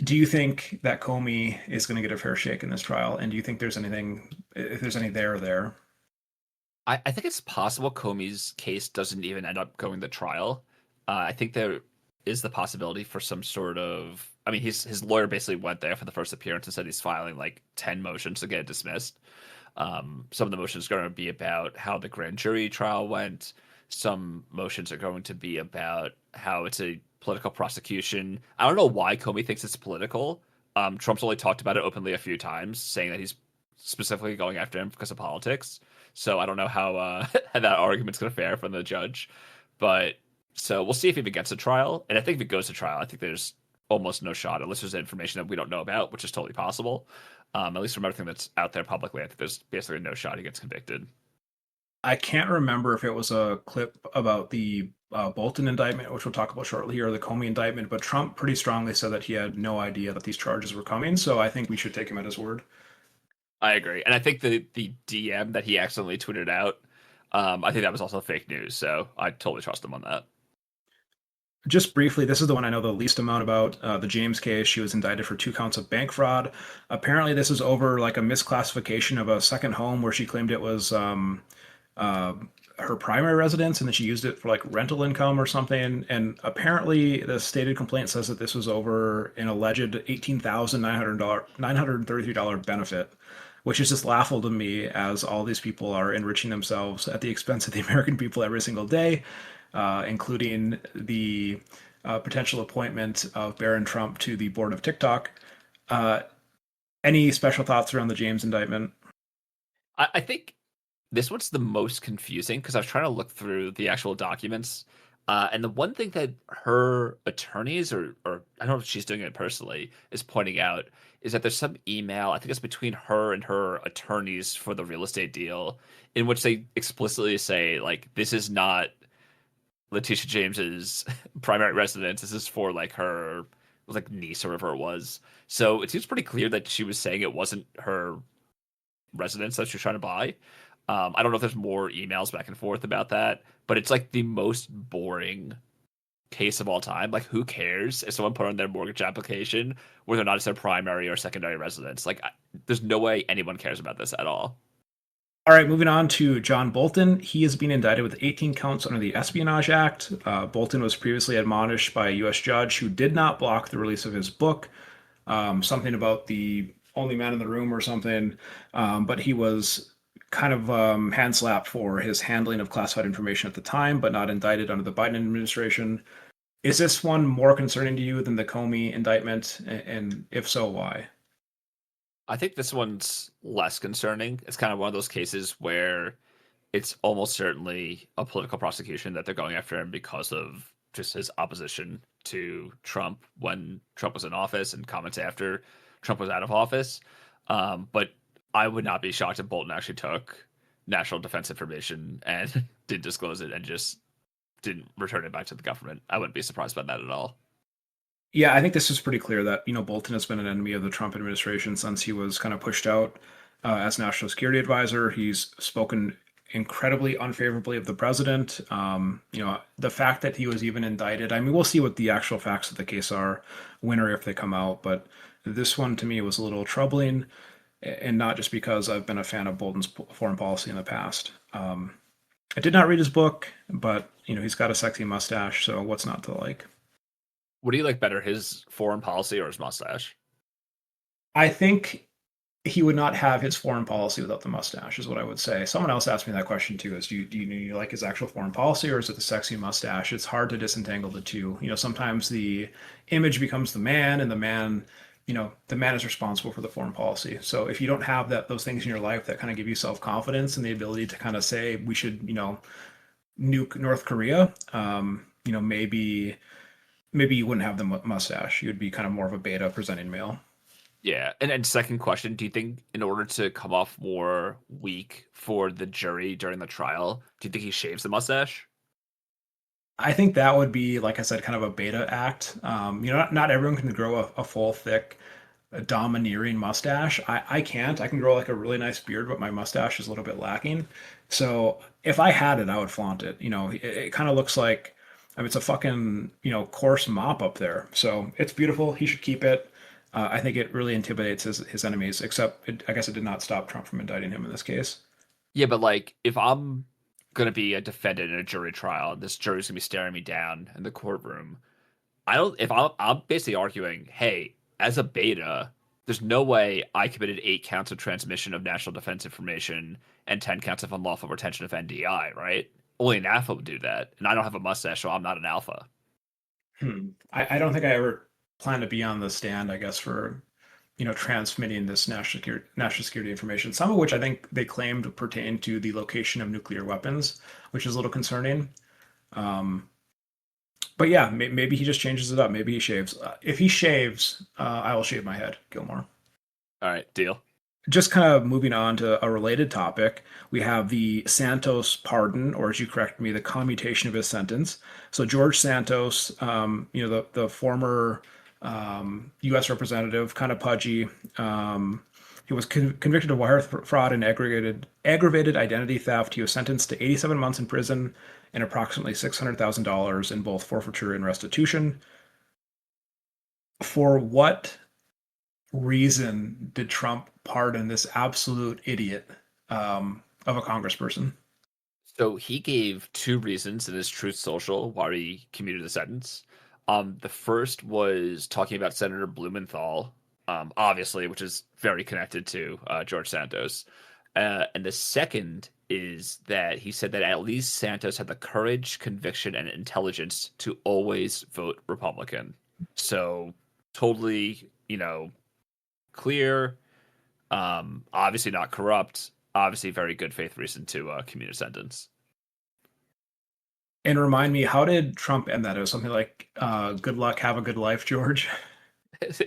A: Do you think that Comey is going to get a fair shake in this trial? And do you think if there's any there?
B: I think it's possible Comey's case doesn't even end up going to trial. I think there is the possibility for some sort of, his lawyer basically went there for the first appearance and said he's filing like 10 motions to get it dismissed. Some of the motions are going to be about how the grand jury trial went. Some motions are going to be about how it's a political prosecution. I don't know why Comey thinks it's political. Trump's only talked about it openly a few times, saying that he's specifically going after him because of politics. So I don't know how that argument's going to fare from the judge. But so we'll see if he even gets a trial. And I think if it goes to trial, I think there's almost no shot, unless there's information that we don't know about, which is totally possible. At least from everything that's out there publicly, I think there's basically no shot he gets convicted.
A: I can't remember if it was a clip about the Bolton indictment, which we'll talk about shortly, or the Comey indictment, but Trump pretty strongly said that he had no idea that these charges were coming, so I think we should take him at his word.
B: I agree. And I think the DM that he accidentally tweeted out, I think that was also fake news, so I totally trust him on that.
A: Just briefly, this is the one I know the least amount about, the James case. She was indicted for 2 counts of bank fraud. Apparently, this is over like a misclassification of a second home where she claimed it was her primary residence, and then she used it for like rental income or something. And apparently, the stated complaint says that this was over an alleged $18,933 benefit, which is just laughable to me as all these people are enriching themselves at the expense of the American people every single day, including the potential appointment of Barron Trump to the board of TikTok. Any special thoughts around the James indictment?
B: I think this one's the most confusing because I was trying to look through the actual documents. And the one thing that her attorneys, or I don't know if she's doing it personally, is pointing out is that there's some email, I think it's between her and her attorneys for the real estate deal, in which they explicitly say, like, this is not Letitia James's primary residence. This is for like her like niece or whatever it was. So it seems pretty clear that she was saying it wasn't her residence that she was trying to buy. I don't know if there's more emails back and forth about that, but it's like the most boring case of all time. Like, who cares if someone put on their mortgage application whether or not it's their primary or secondary residence? Like, there's no way anyone cares about this at all.
A: All right, moving on to John Bolton. He is being indicted with 18 counts under the Espionage Act. Bolton was previously admonished by a U.S. judge who did not block the release of his book, something about the only man in the room or something, but he was kind of hand slapped for his handling of classified information at the time, but not indicted under the Biden administration. Is this one more concerning to you than the Comey indictment? And if so, why?
B: I think this one's less concerning. It's kind of one of those cases where it's almost certainly a political prosecution that they're going after him because of just his opposition to Trump when Trump was in office and comments after Trump was out of office. But I would not be shocked if Bolton actually took national defense information and did disclose it and just didn't return it back to the government. I wouldn't be surprised by that at all.
A: Yeah, I think this is pretty clear that, Bolton has been an enemy of the Trump administration since he was kind of pushed out as national security advisor. He's spoken incredibly unfavorably of the president. The fact that he was even indicted, I mean, we'll see what the actual facts of the case are when or if they come out, but this one to me was a little troubling, and not just because I've been a fan of Bolton's foreign policy in the past. I did not read his book, but, he's got a sexy mustache, so what's not to like?
B: What do you like better, his foreign policy or his mustache?
A: I think he would not have his foreign policy without the mustache, is what I would say. Someone else asked me that question too: is do you like his actual foreign policy, or is it the sexy mustache? It's hard to disentangle the two. Sometimes the image becomes the man, and the man is responsible for the foreign policy. So if you don't have those things in your life that kind of give you self-confidence and the ability to kind of say we should, nuke North Korea, maybe you wouldn't have the mustache. You'd be kind of more of a beta presenting male.
B: Yeah. And second question, do you think in order to come off more weak for the jury during the trial, do you think he shaves the mustache?
A: I think that would be, like I said, kind of a beta act. Not everyone can grow a full, thick, domineering mustache. I can't. I can grow like a really nice beard, but my mustache is a little bit lacking. So if I had it, I would flaunt it. It kind of looks like, I mean, it's a fucking, coarse mop up there. So it's beautiful. He should keep it. I think it really intimidates his enemies, except I guess it did not stop Trump from indicting him in this case.
B: Yeah, but like if I'm gonna be a defendant in a jury trial, this jury's gonna be staring me down in the courtroom. I'm basically arguing, hey, as a beta, there's no way I committed 8 counts of transmission of national defense information and 10 counts of unlawful retention of NDI, right? Only an alpha would do that, and I don't have a mustache, so I'm not an alpha.
A: I don't think I ever plan to be on the stand, I guess, for transmitting this national security information, some of which I think they claimed pertain to the location of nuclear weapons, which is a little concerning. But yeah, maybe he just changes it up. Maybe he shaves. If he shaves, I will shave my head, Gilmore.
B: All right, deal.
A: Just kind of moving on to a related topic, we have the Santos pardon, or as you correct me, the commutation of his sentence. So George Santos, the former U.S. representative, kind of pudgy. He was convicted of wire fraud and aggravated identity theft. He was sentenced to 87 months in prison and approximately $600,000 in both forfeiture and restitution. For what reason did Trump pardon this absolute idiot of a congressperson?
B: So he gave 2 reasons in his Truth Social why he commuted the sentence. The first was talking about Senator Blumenthal obviously, which is very connected to George Santos. And the second is that he said that at least Santos had the courage, conviction, and intelligence to always vote Republican. So totally, clear, obviously not corrupt, obviously very good faith reason to commute a sentence.
A: And remind me, how did Trump end that? It was something like, good luck, have a good life, George.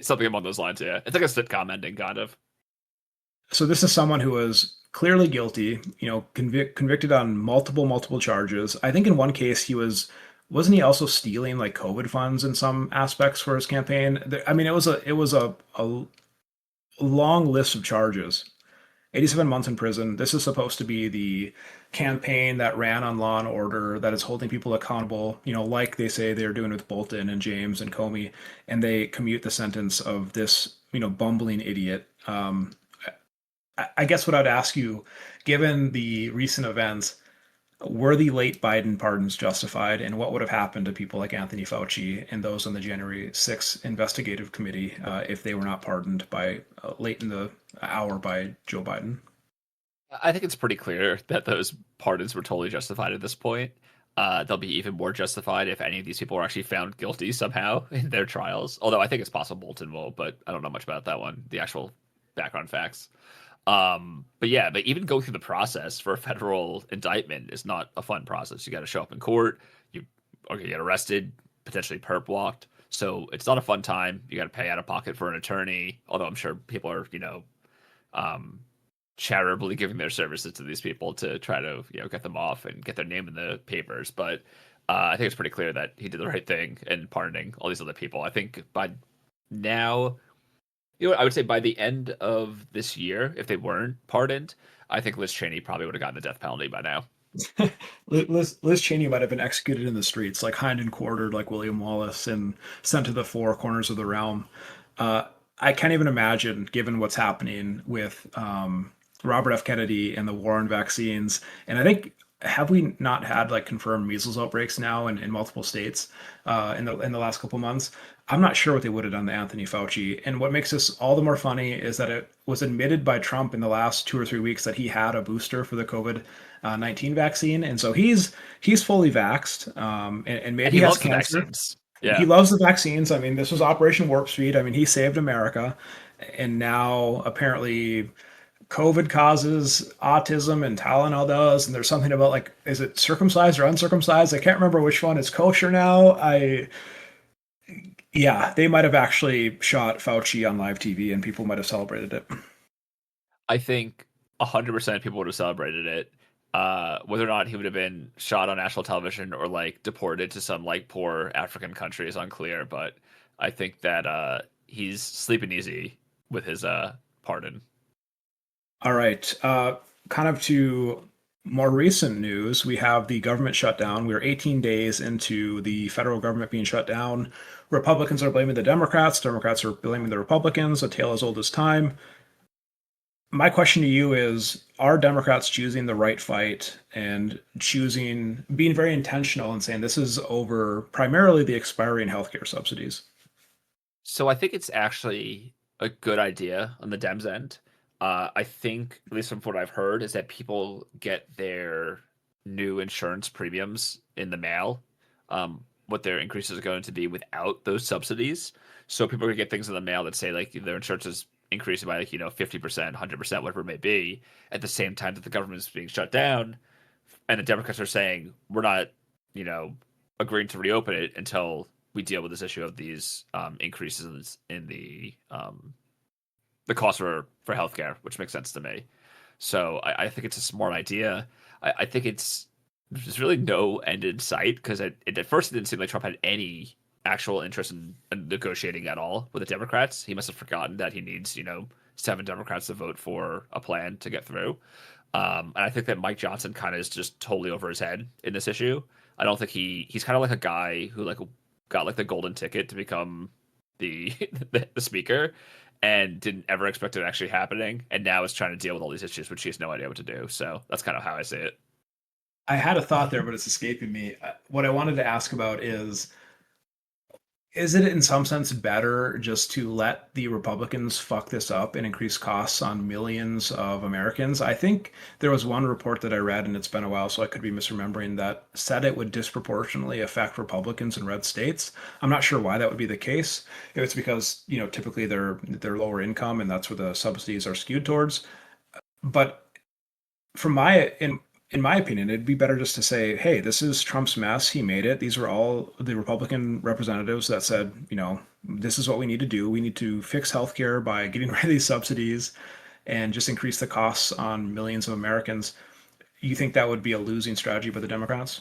B: Something along those lines, yeah. It's like a sitcom ending, kind of.
A: So this is someone who was clearly guilty, convicted on multiple charges. I think in one case wasn't he also stealing like COVID funds in some aspects for his campaign? I mean, it was a long list of charges. 87 months in prison. This is supposed to be the campaign that ran on Law and Order, that is holding people accountable, like they say they're doing with Bolton and James and Comey, and they commute the sentence of this, bumbling idiot. I guess what I'd ask you, given the recent events, were the late Biden pardons justified, and what would have happened to people like Anthony Fauci and those on the January 6th investigative committee if they were not pardoned by late in the hour by Joe Biden?
B: I think it's pretty clear that those pardons were totally justified at this point. They'll be even more justified if any of these people are actually found guilty somehow in their trials. Although I think it's possible Bolton will, but I don't know much about that one, the actual background facts. But even going through the process for a federal indictment is not a fun process. You got to show up in court, you get arrested, potentially perp walked. So it's not a fun time. You got to pay out of pocket for an attorney. Although I'm sure people are, charitably giving their services to these people to try to, get them off and get their name in the papers. But I think it's pretty clear that he did the right thing in pardoning all these other people. I think by now, I would say by the end of this year, if they weren't pardoned, I think Liz Cheney probably would have gotten the death penalty by now.
A: Liz Cheney might have been executed in the streets, like hind and quartered, like William Wallace, and sent to the four corners of the realm. I can't even imagine, given what's happening with Robert F. Kennedy and the war on vaccines. And I think, have we not had like confirmed measles outbreaks now in multiple states in the last couple months? I'm not sure what they would have done to Anthony Fauci. And what makes this all the more funny is that it was admitted by Trump in the last 2 or 3 weeks that he had a booster for the COVID-19 vaccine, and so he's fully vaxxed, and maybe he has cancer.
B: Yeah.
A: He loves the vaccines. I mean, this was Operation Warp Speed. I mean, he saved America, and now apparently COVID causes autism and Tylenol does, and there's something about like, is it circumcised or uncircumcised? I can't remember which one is kosher now. Yeah, they might have actually shot Fauci on live TV and people might have celebrated it.
B: I think 100% people would have celebrated it. Whether or not he would have been shot on national television or like deported to some like poor African country is unclear, but I think that he's sleeping easy with his pardon.
A: All right. Kind of to more recent news, we have the government shutdown. We're 18 days into the federal government being shut down. Republicans are blaming the Democrats. Democrats are blaming the Republicans, a tale as old as time. My question to you is, are Democrats choosing the right fight and being very intentional and saying this is over primarily the expiring healthcare subsidies?
B: So I think it's actually a good idea on the Dems end. I think, at least from what I've heard, is that people get their new insurance premiums in the mail, what their increases are going to be without those subsidies. So people are going to get things in the mail that say like their insurance is increasing by like 50%, 100%, whatever it may be, at the same time that the government is being shut down, and the Democrats are saying we're not agreeing to reopen it until we deal with this issue of these increases in the cost for healthcare, which makes sense to me. So I think it's a smart idea. I think there's really no end in sight, because at first it didn't seem like Trump had any actual interest in negotiating at all with the Democrats. He must have forgotten that he needs 7 Democrats to vote for a plan to get through. And I think that Mike Johnson kind of is just totally over his head in this issue. I don't think he's kind of like a guy who like got like the golden ticket to become the speaker and didn't ever expect it actually happening, and now is trying to deal with all these issues which he has no idea what to do. So that's kind of how I see it.
A: I had a thought there, but it's escaping me. What I wanted to ask about is, Is it in some sense better just to let the Republicans fuck this up and increase costs on millions of Americans? I think there was one report that I read, and it's been a while, so I could be misremembering, that said it would disproportionately affect Republicans in red states. I'm not sure why that would be the case. If it's because, typically they're lower income and that's where the subsidies are skewed towards. But from in my opinion, it'd be better just to say, hey, this is Trump's mess. He made it. These were all the Republican representatives that said, this is what we need to do. We need to fix healthcare by getting rid of these subsidies and just increase the costs on millions of Americans. You think that would be a losing strategy by the Democrats?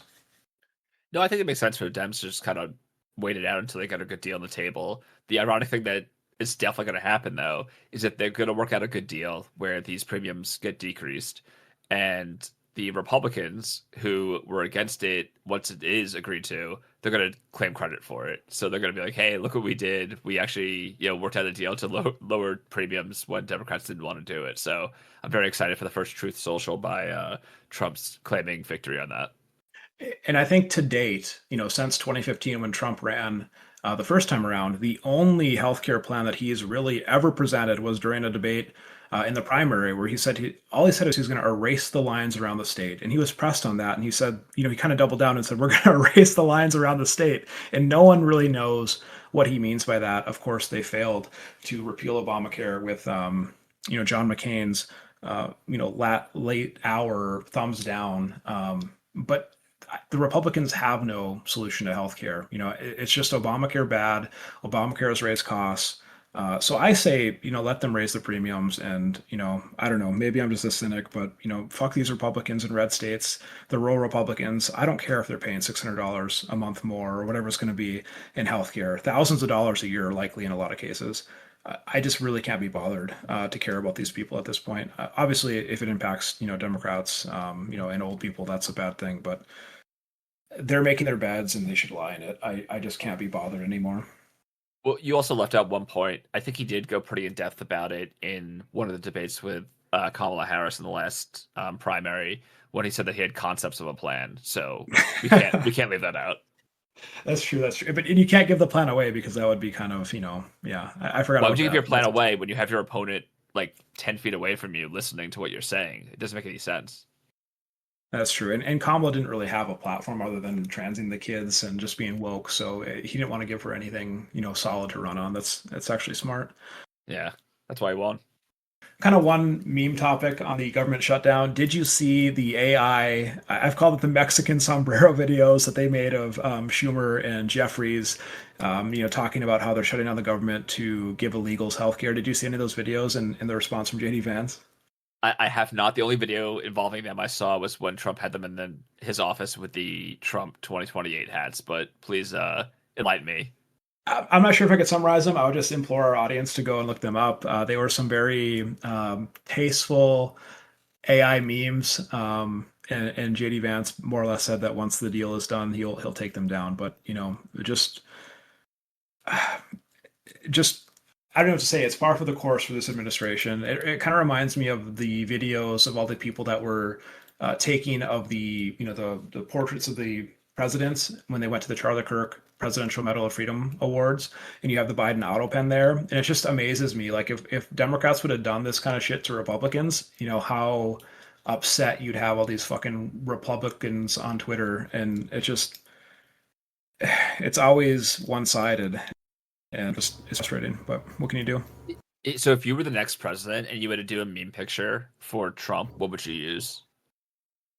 B: No, I think it makes sense for the Dems to just kind of wait it out until they got a good deal on the table. The ironic thing that is definitely going to happen, though, is that they're going to work out a good deal where these premiums get decreased. And the Republicans who were against it, once it is agreed to, they're going to claim credit for it. So they're going to be like, hey, look what we did. We actually, worked out a deal to lower premiums when Democrats didn't want to do it. So I'm very excited for the first Truth Social by Trump's claiming victory on that.
A: And I think to date, since 2015 when Trump ran the first time around, the only healthcare plan that he's really ever presented was during a debate in the primary where he said all he said is he was going to erase the lines around the state. And he was pressed on that. And he said, he kind of doubled down and said, we're going to erase the lines around the state. And no one really knows what he means by that. Of course, they failed to repeal Obamacare with, John McCain's, late hour thumbs down. But the Republicans have no solution to healthcare. It's just Obamacare bad. Obamacare has raised costs. So I say, let them raise the premiums. And, I don't know, maybe I'm just a cynic, but, fuck these Republicans in red states, the rural Republicans. I don't care if they're paying $600 a month more or whatever it's going to be in healthcare, thousands of dollars a year, likely in a lot of cases. I just really can't be bothered to care about these people at this point. Obviously, if it impacts, Democrats, and old people, that's a bad thing. But they're making their beds and they should lie in it. I just can't be bothered anymore.
B: Well, you also left out one point. I think he did go pretty in depth about it in one of the debates with Kamala Harris in the last primary when he said that he had concepts of a plan. So we can't leave that out.
A: That's true. That's true. But you can't give the plan away because that would be kind of, yeah. I forgot.
B: Why would you give your plan away when you have your opponent like 10 feet away from you listening to what you're saying? It doesn't make any sense.
A: That's true. And Kamala didn't really have a platform other than transing the kids and just being woke. So he didn't want to give her anything, solid to run on. That's actually smart.
B: Yeah, that's why he won.
A: Kind of one meme topic on the government shutdown. Did you see the AI? I've called it the Mexican sombrero videos that they made of Schumer and Jeffries, talking about how they're shutting down the government to give illegals healthcare. Did you see any of those videos and the response from JD Vance?
B: I have not. The only video involving them I saw was when Trump had them in his office with the Trump 2028 hats. But please enlighten me.
A: I'm not sure if I could summarize them. I would just implore our audience to go and look them up. They were some very tasteful AI memes. And JD Vance more or less said that once the deal is done, he'll take them down. But just I don't know what to say. It's par for the course for this administration. It kind of reminds me of the videos of all the people that were taking of the the portraits of the presidents when they went to the Charlie Kirk Presidential Medal of Freedom Awards, and you have the Biden auto pen there, and it just amazes me. Like if Democrats would have done this kind of shit to Republicans, how upset you'd have all these fucking Republicans on Twitter, and it's always one-sided. And it's frustrating, but what can you do?
B: So if you were the next president and you had to do a meme picture for Trump, what would you use?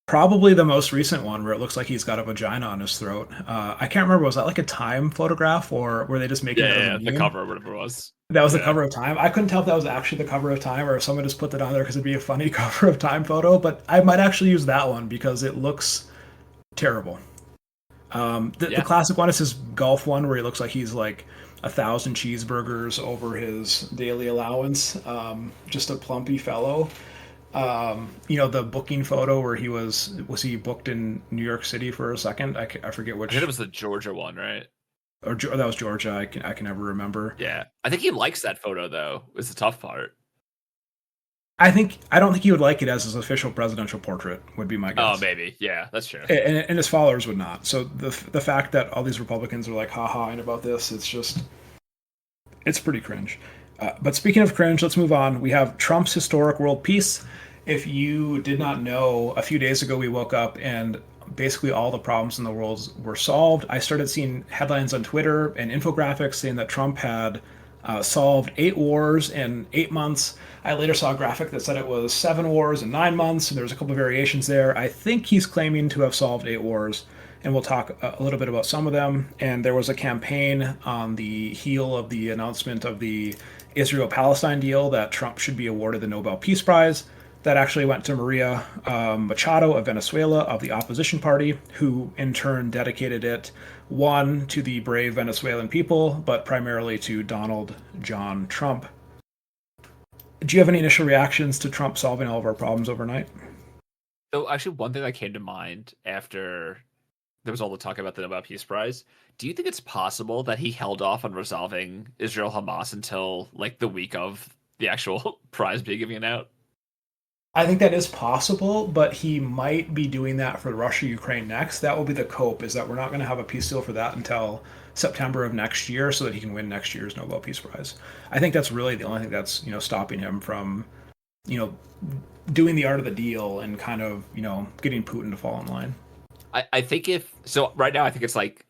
A: Probably the most recent one where it looks like he's got a vagina on his throat. I can't remember. Was that like a Time photograph or were they just making it as a
B: the cover or whatever it was?
A: That was the cover of Time. I couldn't tell if that was actually the cover of Time or if someone just put that on there because it'd be a funny cover of Time photo, but I might actually use that one because it looks terrible. The classic one is his golf one where he looks like he's like 1,000 cheeseburgers over his daily allowance. Just a plumpy fellow. The booking photo where he was he booked in New York City for a second? I forget which.
B: I think it was the Georgia one, right?
A: Or that was Georgia. I can never remember.
B: Yeah, I think he likes that photo though. It's the tough part.
A: I don't think he would like it as his official presidential portrait, would be my
B: Oh,
A: guess.
B: maybe. Yeah, that's true.
A: And his followers would not. So the fact that all these Republicans are like ha-haing about this, it's pretty cringe. But speaking of cringe, let's move on. We have Trump's historic world peace. If you did not know, a few days ago we woke up and basically all the problems in the world were solved. I started seeing headlines on Twitter and infographics saying that Trump had solved 8 wars in 8 months. I later saw a graphic that said it was 7 wars in 9 months, and there was a couple of variations there. I think he's claiming to have solved 8 wars, and we'll talk a little bit about some of them. And there was a campaign on the heel of the announcement of the Israel-Palestine deal that Trump should be awarded the Nobel Peace Prize. That actually went to Maria Machado of Venezuela of the opposition party, who in turn dedicated it, one, to the brave Venezuelan people, but primarily to Donald John Trump. Do you have any initial reactions to Trump solving all of our problems overnight?
B: So actually, one thing that came to mind after there was all the talk about the Nobel Peace Prize, do you think it's possible that he held off on resolving Israel-Hamas until like the week of the actual prize being given out?
A: I think that is possible, but he might be doing that for Russia-Ukraine next. That will be the cope, is that we're not going to have a peace deal for that until September of next year so that he can win next year's Nobel Peace Prize. I think that's really the only thing that's, stopping him from, doing the art of the deal and kind of, getting Putin to fall in line.
B: I think right now I think it's like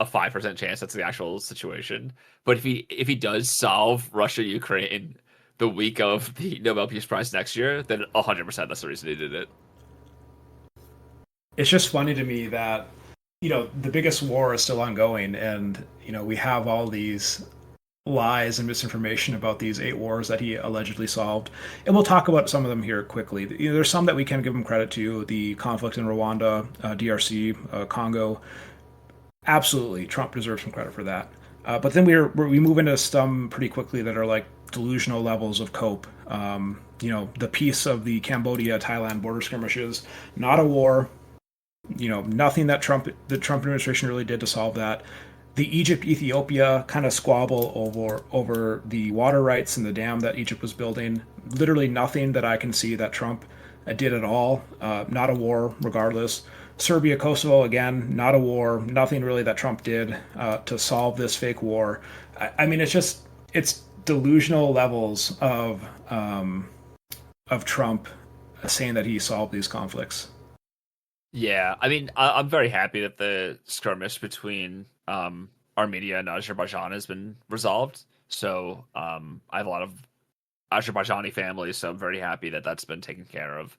B: a 5% chance that's the actual situation. But if he does solve Russia-Ukraine the week of the Nobel Peace Prize next year, then 100% that's the reason he did it.
A: It's just funny to me that, the biggest war is still ongoing, and, we have all these lies and misinformation about these 8 wars that he allegedly solved. And we'll talk about some of them here quickly. There's some that we can give him credit to. The conflict in Rwanda, DRC, Congo. Absolutely, Trump deserves some credit for that. But then we move into some pretty quickly that are like delusional levels of cope. The peace of the Cambodia-Thailand border skirmishes, not a war. Nothing that the Trump administration really did to solve that. The Egypt-Ethiopia kind of squabble over the water rights and the dam that Egypt was building. Literally nothing that I can see that Trump did at all. Not a war, regardless. Serbia, Kosovo, again, not a war. Nothing really that Trump did to solve this fake war. I mean, it's delusional levels of Trump saying that he solved these conflicts.
B: Yeah, I mean, I'm very happy that the skirmish between Armenia and Azerbaijan has been resolved. So I have a lot of Azerbaijani families, so I'm very happy that that's been taken care of.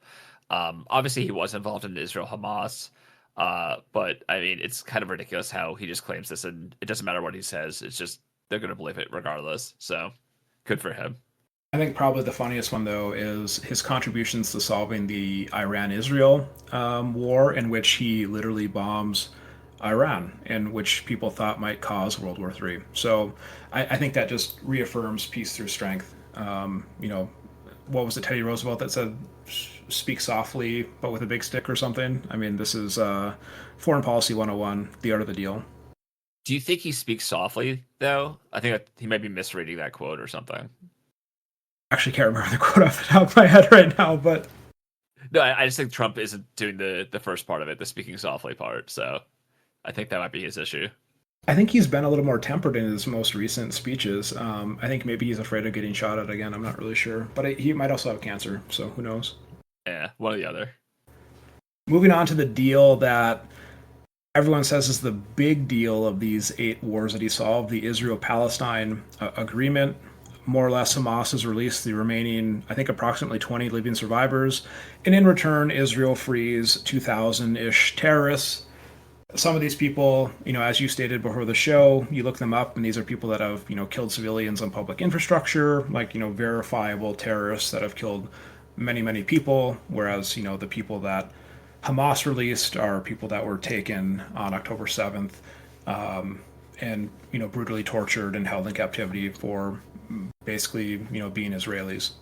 B: Obviously, he was involved in Israel-Hamas, but I mean, it's kind of ridiculous how he just claims this, and it doesn't matter what he says. It's just they're going to believe it regardless. So good for him.
A: I think probably the funniest one, though, is his contributions to solving the Iran-Israel war, in which he literally bombs Iran, and which people thought might cause World War III. So I think that just reaffirms peace through strength. What was it, Teddy Roosevelt that said, speak softly, but with a big stick or something? I mean, this is Foreign Policy 101, the art of the deal.
B: Do you think he speaks softly, though? I think that he might be misreading that quote or something.
A: Actually can't remember the quote off the top of my head right now, but
B: no, I just think Trump isn't doing the first part of it, the speaking softly part. So I think that might be his issue.
A: I think he's been a little more tempered in his most recent speeches. I think maybe he's afraid of getting shot at again. I'm not really sure, but he might also have cancer, so who knows?
B: Yeah, one or the other.
A: Moving on to the deal that everyone says is the big deal of these 8 wars that he solved, the Israel-Palestine agreement. More or less, Hamas has released the remaining, I think, approximately 20 living survivors. And in return, Israel frees 2,000-ish terrorists. Some of these people, as you stated before the show, you look them up, and these are people that have, killed civilians on public infrastructure, like, verifiable terrorists that have killed many, many people, whereas, the people that Hamas released are people that were taken on October 7th and, brutally tortured and held in captivity for basically, being Israelis.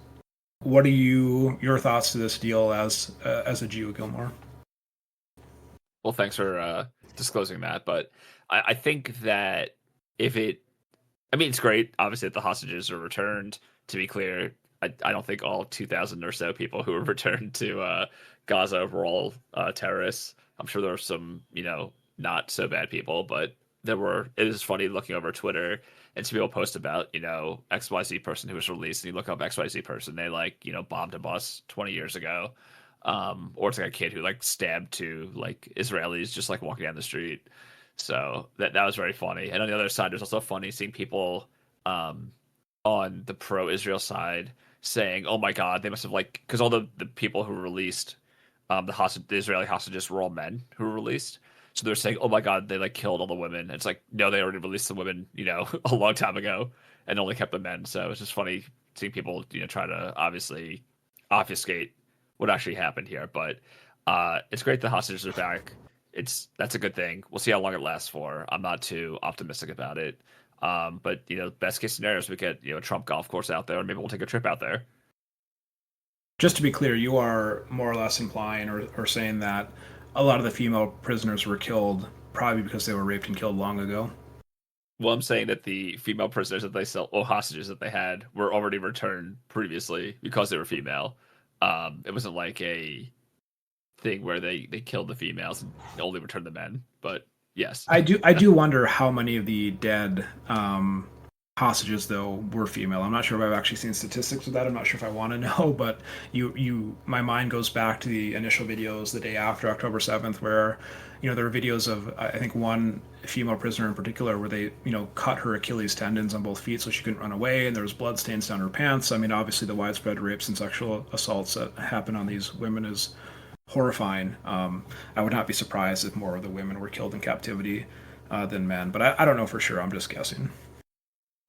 A: What are your thoughts to this deal as a G. Gilmore?
B: Well, thanks for disclosing that, but I think that it's great, obviously, that the hostages are returned. To be clear, I don't think all 2,000 or so people who were returned to Gaza were all terrorists. I'm sure there were some, not so bad people, but there were. It is funny looking over Twitter and see people post about, XYZ person who was released, and you look up XYZ person, they bombed a bus 20 years ago. Or it's like a kid who stabbed two Israelis just walking down the street. So that was very funny. And on the other side, there's also funny seeing people on the pro-Israel side saying, "Oh my God, they must have because all the people who were released, the Israeli hostages were all men who were released." So they're saying, "Oh my God, they killed all the women." It's no, they already released the women, a long time ago, and only kept the men. So it's just funny seeing people, try to obviously obfuscate what actually happened here. But it's great the hostages are back. That's a good thing. We'll see how long it lasts for. I'm not too optimistic about it. But best case scenario is we get a Trump golf course out there, and maybe we'll take a trip out there.
A: Just to be clear, you are more or less implying or saying that a lot of the female prisoners were killed probably because they were raped and killed long ago.
B: Well, I'm saying that the female prisoners that they hostages that they had were already returned previously because they were female. It wasn't like a thing where they killed the females and only returned the men. But yes,
A: I do wonder how many of the dead hostages though were female. I'm not sure if I've actually seen statistics of that. I'm not sure if I want to know, but my mind goes back to the initial videos the day after October 7th, where there were videos of I think one female prisoner in particular where they cut her Achilles tendons on both feet so she couldn't run away, and there was blood stains down her pants. I mean, obviously the widespread rapes and sexual assaults that happen on these women is horrifying. I would not be surprised if more of the women were killed in captivity than men, but I don't know for sure. I'm just guessing.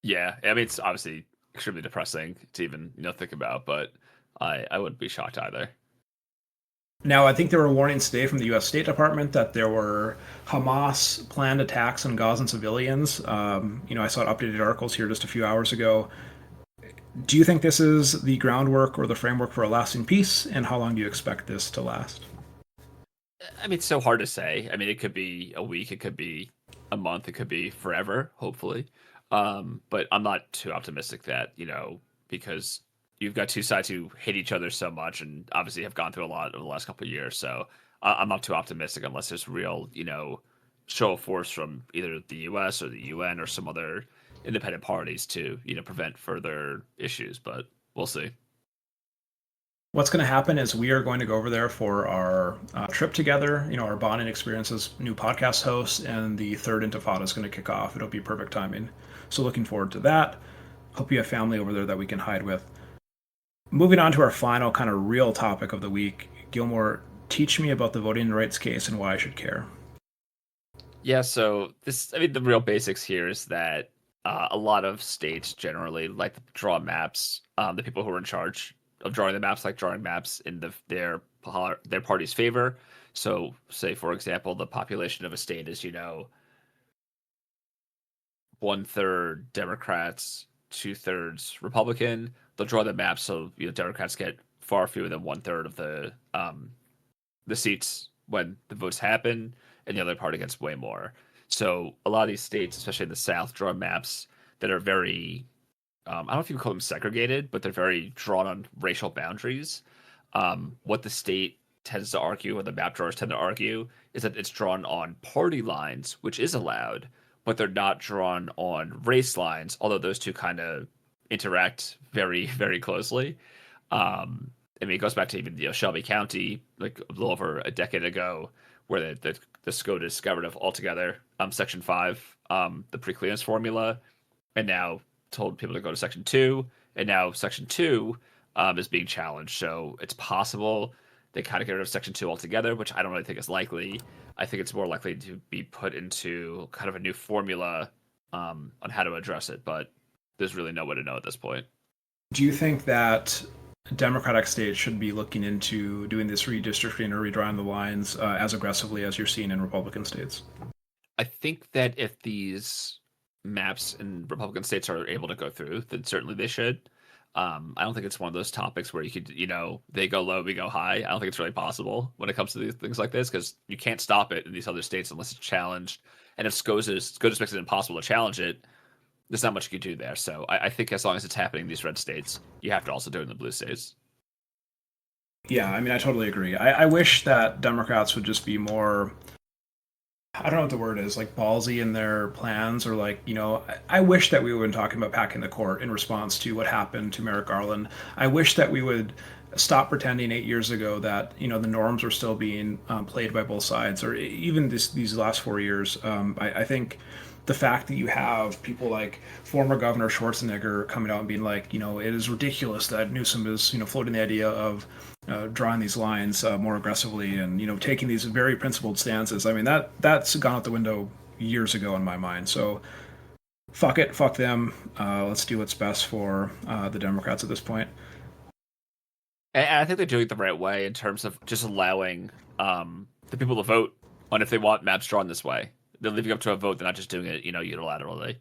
B: Yeah, I mean, it's obviously extremely depressing to even think about, but I wouldn't be shocked either.
A: Now, I think there were warnings today from the U.S. State Department that there were Hamas planned attacks on Gazan civilians. I saw updated articles here just a few hours ago. Do you think this is the groundwork or the framework for a lasting peace, and how long do you expect this to last?
B: I mean, it's so hard to say. I mean, it could be a week, it could be a month, it could be forever, hopefully. But I'm not too optimistic that, because you've got two sides who hate each other so much and obviously have gone through a lot over the last couple of years. So I'm not too optimistic unless there's real, show of force from either the US or the UN or some other independent parties to, prevent further issues. But we'll see.
A: What's going to happen is we are going to go over there for our trip together, our bonding experience as new podcast hosts, and the third Intifada is going to kick off. It'll be perfect timing. So looking forward to that. Hope you have family over there that we can hide with. Moving on to our final kind of real topic of the week, Gilmore, teach me about the voting rights case and why I should care.
B: Yeah, so the real basics here is that a lot of states generally like to draw maps. The people who are in charge of drawing the maps like drawing maps in their party's favor. So, say for example, the population of a state is 1/3 Democrats, 2/3 Republican. They'll draw the map so Democrats get far fewer than 1/3 of the seats when the votes happen, and the other party gets way more. So a lot of these states, especially in the South, draw maps that are very I don't know if you can call them segregated, but they're very drawn on racial boundaries. What the state tends to argue, or the map drawers tend to argue, is that it's drawn on party lines, which is allowed, but they're not drawn on race lines, although those two kind of interact very, very closely. I mean, it goes back to even Shelby County, like a little over a decade ago, where the SCOTUS discovered of altogether Section 5, the pre-clearance formula, and now told people to go to Section 2, and now Section 2 is being challenged. So it's possible they kind of get rid of Section 2 altogether, which I don't really think is likely. I think it's more likely to be put into kind of a new formula on how to address it, but there's really no way to know at this point.
A: Do you think that Democratic states should be looking into doing this redistricting or redrawing the lines as aggressively as you're seeing in Republican states?
B: I think that if these maps in Republican states are able to go through, then certainly they should. I don't think it's one of those topics where you could, they go low, we go high. I don't think it's really possible when it comes to these things like this, because you can't stop it in these other states unless it's challenged. And if SCOTUS makes it impossible to challenge it, there's not much you can do there. So I think as long as it's happening in these red states, you have to also do it in the blue states.
A: Yeah, I mean, I totally agree. I wish that Democrats would just be more, I don't know what the word is, like ballsy in their plans, or like, I wish that we would have been talking about packing the court in response to what happened to Merrick Garland. I wish that we would stop pretending 8 years ago that, the norms were still being played by both sides, or even these last 4 years. I think the fact that you have people like former Governor Schwarzenegger coming out and being like, it is ridiculous that Newsom is, floating the idea of drawing these lines more aggressively, and taking these very principled stances. I mean, that's gone out the window years ago in my mind. So fuck it, fuck them. Let's do what's best for the Democrats at this point.
B: And I think they're doing it the right way in terms of just allowing the people to vote on if they want maps drawn this way. They're leaving up to a vote. They're not just doing it, unilaterally.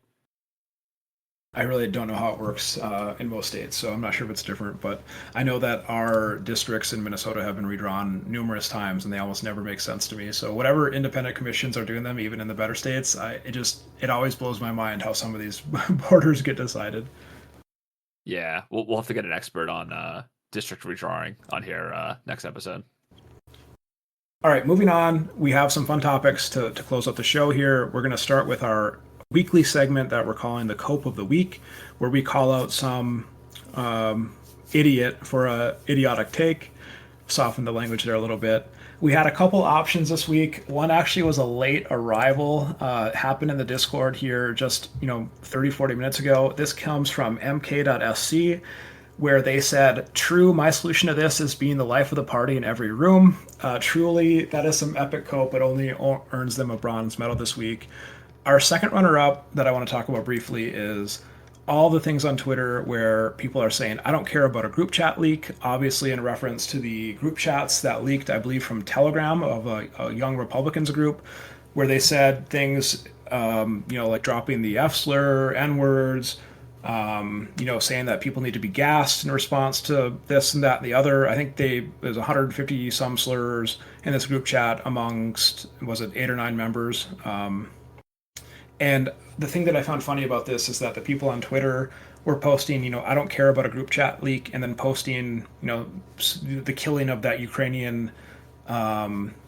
A: I really don't know how it works in most states, so I'm not sure if it's different. But I know that our districts in Minnesota have been redrawn numerous times, and they almost never make sense to me. So whatever independent commissions are doing them, even in the better states, it always blows my mind how some of these borders get decided.
B: Yeah, we'll have to get an expert on district redrawing on here next episode.
A: All right, moving on. We have some fun topics to close out the show here. We're going to start with our weekly segment that we're calling the Cope of the Week, where we call out some idiot for a idiotic take. Soften the language there a little bit. We had a couple options this week. One actually was a late arrival, happened in the Discord here just 30, 40 minutes ago. This comes from mk.sc, where they said, "True, my solution to this is being the life of the party in every room." Truly, that is some epic cope. It only earns them a bronze medal this week. Our second runner-up that I want to talk about briefly is all the things on Twitter where people are saying, "I don't care about a group chat leak," obviously in reference to the group chats that leaked, I believe, from Telegram of a Young Republicans group, where they said things, like dropping the F slur, N-words, saying that people need to be gassed in response to this and that and the other. I think there's 150 some slurs in this group chat amongst, was it 8 or 9 members? And the thing that I found funny about this is that the people on Twitter were posting, "I don't care about a group chat leak," and then posting, the killing of that Ukrainian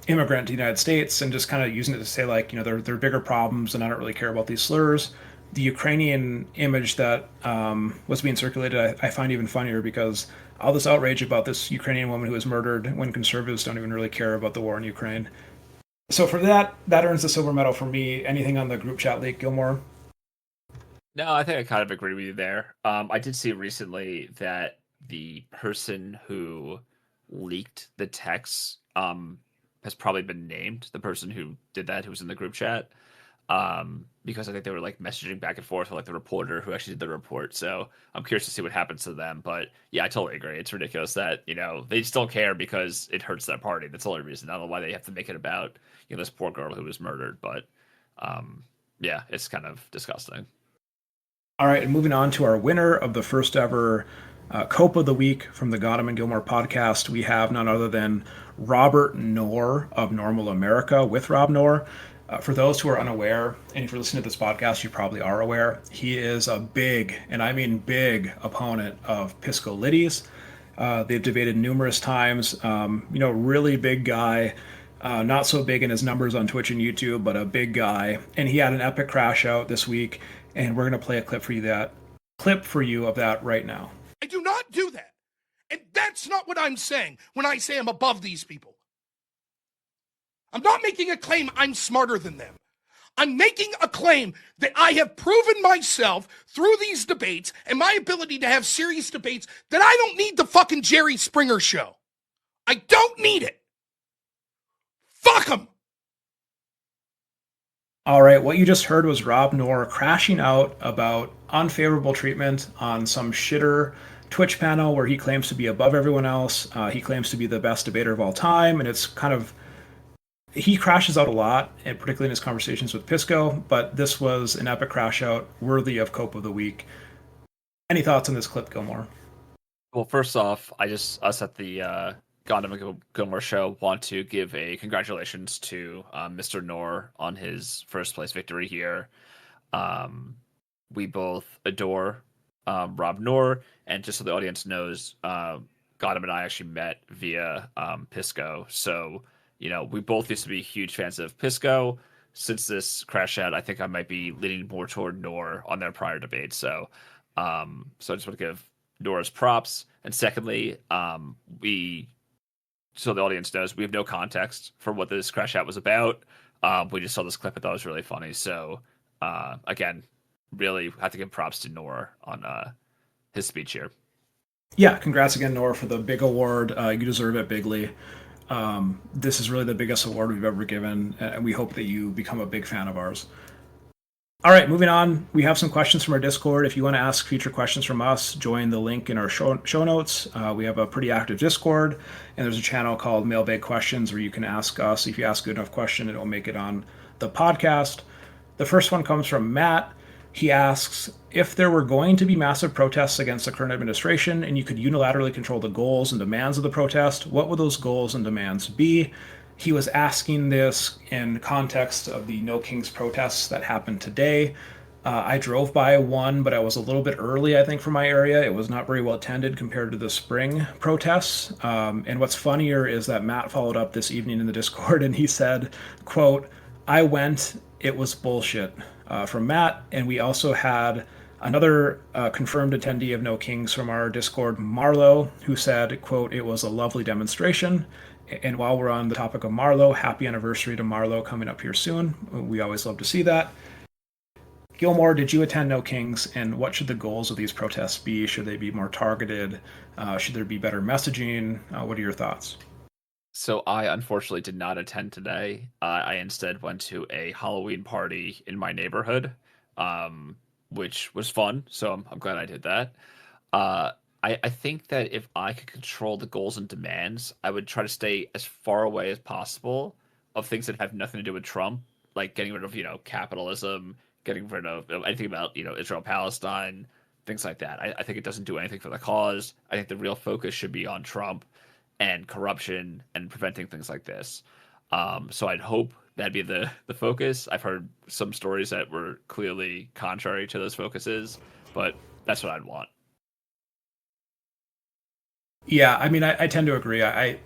A: immigrant to the United States, and just kind of using it to say, like, there are bigger problems, and I don't really care about these slurs. The Ukrainian image that was being circulated, I find even funnier, because all this outrage about this Ukrainian woman who was murdered when conservatives don't even really care about the war in Ukraine. So for that earns the silver medal for me. Anything on the group chat leak, Gilmore?
B: No, I think I kind of agree with you there. I did see recently that the person who leaked the text has probably been named, the person who did that, who was in the group chat. Because I think they were like messaging back and forth with like the reporter who actually did the report. So I'm curious to see what happens to them. But yeah, I totally agree. It's ridiculous that, they just don't care because it hurts their party. That's the only reason. I don't know why they have to make it about, this poor girl who was murdered. But yeah, it's kind of disgusting.
A: All right, and moving on to our winner of the first ever Cope of the Week from the Gohndim and Gilmore podcast, we have none other than Robert Knorr of Normal America with Rob Knorr. For those who are unaware, and if you're listening to this podcast, you probably are aware, he is a big, and I mean big, opponent of Pisco Liddies. They've debated numerous times. Really big guy, not so big in his numbers on Twitch and YouTube, but a big guy. And he had an epic crash out this week, and we're going to play a clip for you of that right now.
D: I do not do that. And that's not what I'm saying when I say I'm above these people. I'm not making a claim I'm smarter than them. I'm making a claim that I have proven myself through these debates and my ability to have serious debates that I don't need the fucking Jerry Springer show. I don't need it. Fuck them.
A: All right, what you just heard was Rob Knorr crashing out about unfavorable treatment on some shitter Twitch panel where he claims to be above everyone else. He claims to be the best debater of all time, and it's kind of, he crashes out a lot, and particularly in his conversations with Pisco, but this was an epic crash out worthy of Cope of the Week. Any thoughts on this clip, Gilmore?
B: Well, first off, us at the Gohndim and Gilmore show want to give a congratulations to Mr. Knorr on his first place victory here. we both adore Rob Noor, and just so the audience knows, Gotham and I actually met via Pisco. So, we both used to be huge fans of Pisco. Since this crash out, I think I might be leaning more toward Noor on their prior debate. So I just want to give Nora's props. And secondly, so the audience knows, we have no context for what this crash out was about. We just saw this clip and thought it was really funny. So again, really have to give props to Nora on his speech here.
A: Yeah, congrats again, Nora, for the big award. You deserve it bigly. This is really the biggest award we've ever given, and we hope that you become a big fan of ours. All right, moving on. We have some questions from our Discord. If you want to ask future questions from us, join the link in our show notes. We have a pretty active Discord, and there's a channel called Mailbag Questions where you can ask us. If you ask a good enough question, it will make it on the podcast. The first one comes from Matt. He asks, if there were going to be massive protests against the current administration and you could unilaterally control the goals and demands of the protest, what would those goals and demands be? He was asking this in context of the No Kings protests that happened today. I drove by one, but I was a little bit early, I think, for my area. It was not very well attended compared to the spring protests. And what's funnier is that Matt followed up this evening in the Discord and he said, quote, I went, it was bullshit, from Matt. And we also had another confirmed attendee of No Kings from our Discord, Marlo, who said, quote, it was a lovely demonstration. And while we're on the topic of Marlo, happy anniversary to Marlo coming up here soon. We always love to see that. Gilmore, did you attend No Kings, and what should the goals of these protests be? Should they be more targeted? Should there be better messaging? What are your thoughts?
B: So I unfortunately did not attend today. I instead went to a Halloween party in my neighborhood, which was fun. So I'm glad I did that. I think that if I could control the goals and demands, I would try to stay as far away as possible of things that have nothing to do with Trump, like getting rid of, capitalism, getting rid of anything about, Israel, Palestine, things like that. I think it doesn't do anything for the cause. I think the real focus should be on Trump and corruption and preventing things like this. So I'd hope that'd be the focus. I've heard some stories that were clearly contrary to those focuses, but that's what I'd want.
A: Yeah, I mean, I tend to agree. I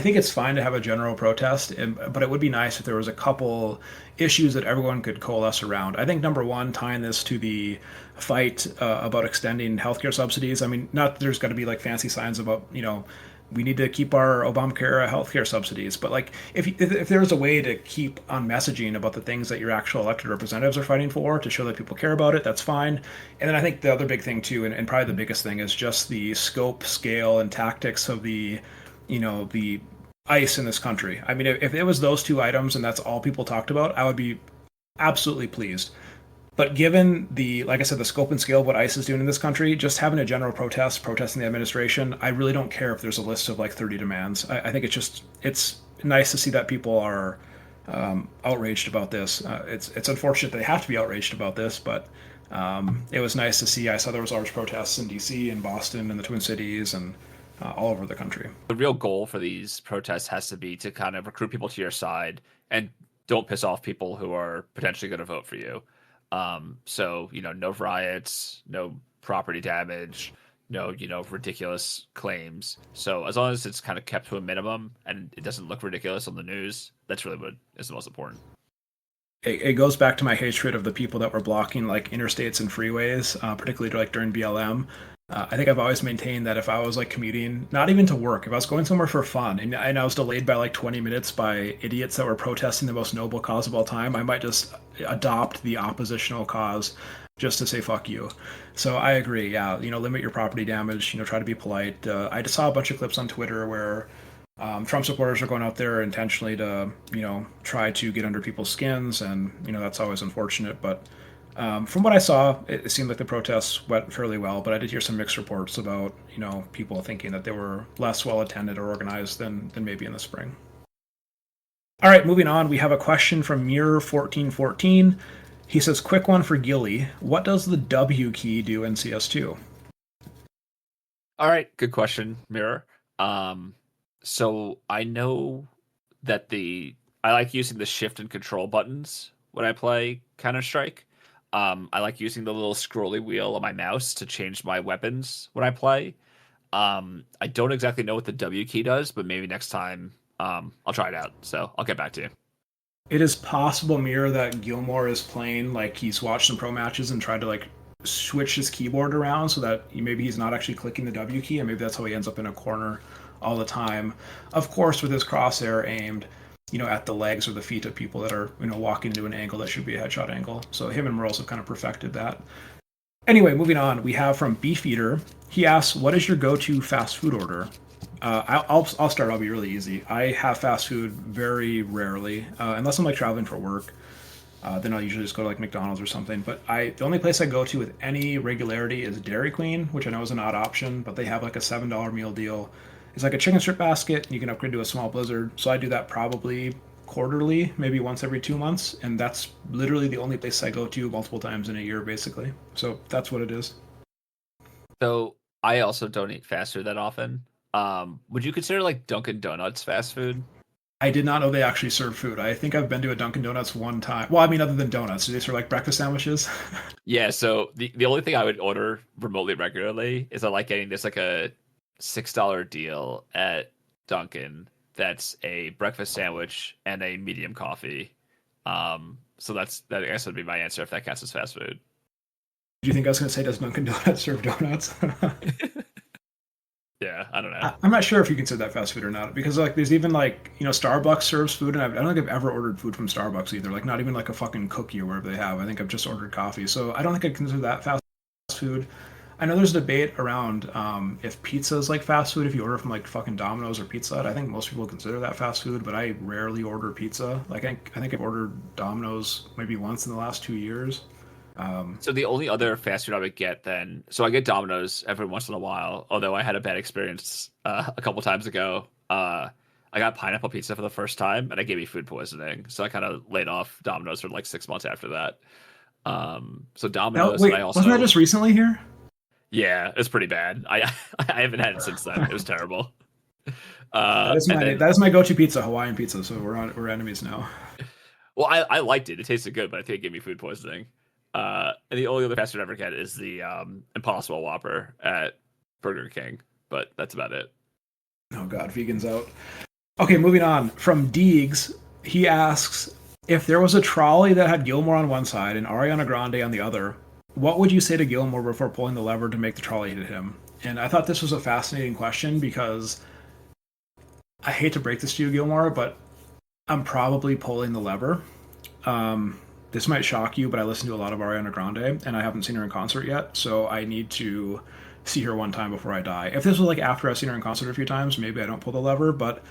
A: think it's fine to have a general protest, but it would be nice if there was a couple issues that everyone could coalesce around. I think number one, tying this to the fight about extending healthcare subsidies. I mean, not that there's got to be like fancy signs about, we need to keep our Obamacare healthcare subsidies, but like if there's a way to keep on messaging about the things that your actual elected representatives are fighting for to show that people care about it, that's fine. And then I think the other big thing too, and probably the biggest thing, is just the scope, scale, and tactics of the ICE in this country. I mean, if it was those two items and that's all people talked about, I would be absolutely pleased. But given like I said, the scope and scale of what ICE is doing in this country, just having a general protesting the administration, I really don't care if there's a list of like 30 demands. I think it's nice to see that people are outraged about this. It's unfortunate they have to be outraged about this, but it was nice to see. I saw there was large protests in DC and Boston and the Twin Cities and all over the country.
B: The real goal for these protests has to be to kind of recruit people to your side and don't piss off people who are potentially going to vote for you. So, no riots, no property damage, no, ridiculous claims. So as long as it's kind of kept to a minimum and it doesn't look ridiculous on the news, that's really what is the most important.
A: It goes back to my hatred of the people that were blocking like interstates and freeways, particularly like during BLM. I think I've always maintained that if I was like commuting, not even to work, if I was going somewhere for fun and I was delayed by like 20 minutes by idiots that were protesting the most noble cause of all time, I might just adopt the oppositional cause just to say fuck you. So I agree. Yeah, limit your property damage. Try to be polite. I just saw a bunch of clips on Twitter where Trump supporters are going out there intentionally to try to get under people's skins, and that's always unfortunate. But from what I saw, it seemed like the protests went fairly well, but I did hear some mixed reports about, people thinking that they were less well attended or organized than maybe in the spring. All right, moving on. We have a question from Mirror1414. He says, quick one for Gilly. What does the W key do in CS2?
B: All right, good question, Mirror. So I know that I like using the shift and control buttons when I play Counter-Strike. I like using the little scrolly wheel on my mouse to change my weapons when I play. I don't exactly know what the W key does, but maybe next time I'll try it out. So I'll get back to you.
A: It is possible, Mir, that Gilmore is playing like he's watched some pro matches and tried to like switch his keyboard around so that maybe he's not actually clicking the W key, and maybe that's how he ends up in a corner all the time. Of course, with his crosshair aimed, at the legs or the feet of people that are, walking into an angle that should be a headshot angle. So him and Morales have kind of perfected that. Anyway, moving on, we have from Beefeater. He asks, "What is your go-to fast food order?" I'll start. I'll be really easy. I have fast food very rarely, unless I'm like traveling for work. Then I'll usually just go to like McDonald's or something. But the only place I go to with any regularity is Dairy Queen, which I know is an odd option, but they have like a $7 meal deal. It's like a chicken strip basket, and you can upgrade to a small blizzard. So I do that probably quarterly, maybe once every 2 months, and that's literally the only place I go to multiple times in a year, basically. So that's what it is.
B: So I also don't eat fast food that often. Would you consider like Dunkin' Donuts fast food?
A: I did not know they actually serve food. I think I've been to a Dunkin' Donuts one time. Well, I mean, other than donuts, do they serve like breakfast sandwiches?
B: Yeah, so the only thing I would order remotely regularly is I like getting this like a $6 deal at Dunkin' that's a breakfast sandwich and a medium coffee. So that I guess would be my answer if that counts as fast food.
A: Do you think I was going to say, does Dunkin' Donuts serve donuts?
B: Yeah, I don't know.
A: I'm not sure if you consider that fast food or not, because like there's even like Starbucks serves food, and I don't think I've ever ordered food from Starbucks either. Like not even like a fucking cookie or whatever they have. I think I've just ordered coffee, so I don't think I'd consider that fast food. I know there's a debate around if pizza is like fast food if you order from like fucking Domino's or Pizza Hut. I think most people consider that fast food, but I rarely order pizza. Like I think I've ordered Domino's maybe once in the last 2 years.
B: So the only other fast food I would get then, so I get Domino's every once in a while, although I had a bad experience a couple times ago. I got pineapple pizza for the first time, and it gave me food poisoning. So I kind of laid off Domino's for like 6 months after that. So Domino's,
A: Wait,
B: and I also...
A: wasn't that just recently here?
B: Yeah, it's pretty bad. I haven't had it since then. It was terrible.
A: That is my go-to pizza, Hawaiian pizza. So we're enemies now.
B: Well, I liked it. It tasted good, but I think it gave me food poisoning. And the only other fast food I ever get is the Impossible Whopper at Burger King, but that's about it.
A: Oh God, vegans out. Okay, moving on. From Deegs, he asks, if there was a trolley that had Gilmore on one side and Ariana Grande on the other, what would you say to Gilmore before pulling the lever to make the trolley hit him? And I thought this was a fascinating question because I hate to break this to you, Gilmore, but I'm probably pulling the lever. This might shock you, but I listen to a lot of Ariana Grande, and I haven't seen her in concert yet, so I need to see her one time before I die. If this was like after I've seen her in concert a few times, maybe I don't pull the lever, but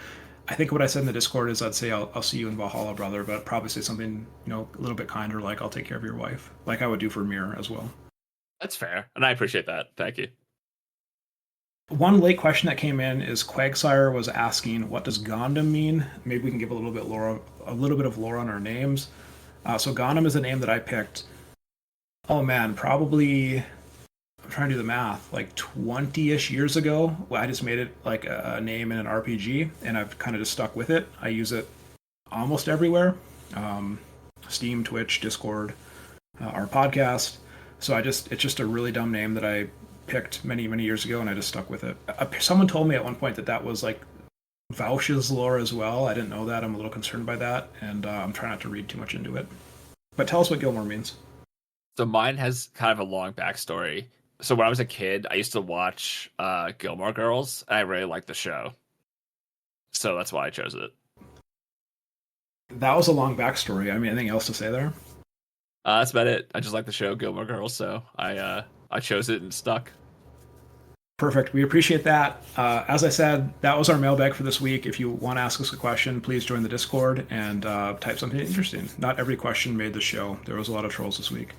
A: I think what I said in the Discord is I'd say I'll see you in Valhalla, brother, but I'd probably say something, a little bit kinder, like I'll take care of your wife, like I would do for Mir as well.
B: That's fair, and I appreciate that. Thank you.
A: One late question that came in is Quagsire was asking, what does Gohndim mean? Maybe we can give a little bit of lore on our names. So Gohndim is the name that I picked. Oh man, probably, I'm trying to do the math, like 20-ish years ago. Well, I just made it like a name in an RPG, and I've kind of just stuck with it. I use it almost everywhere. Steam, Twitch, Discord, our podcast. So it's just a really dumb name that I picked many, many years ago, and I just stuck with it. Someone told me at one point that was like Vouch's lore as well. I didn't know that. I'm a little concerned by that, and I'm trying not to read too much into it. But tell us what Gilmore means.
B: So mine has kind of a long backstory. So when I was a kid, I used to watch Gilmore Girls, and I really liked the show. So that's why I chose it.
A: That was a long backstory. I mean, anything else to say there?
B: That's about it. I just like the show Gilmore Girls, so I chose it and stuck.
A: Perfect. We appreciate that. As I said, that was our mailbag for this week. If you want to ask us a question, please join the Discord and type something interesting. Not every question made the show. There was a lot of trolls this week.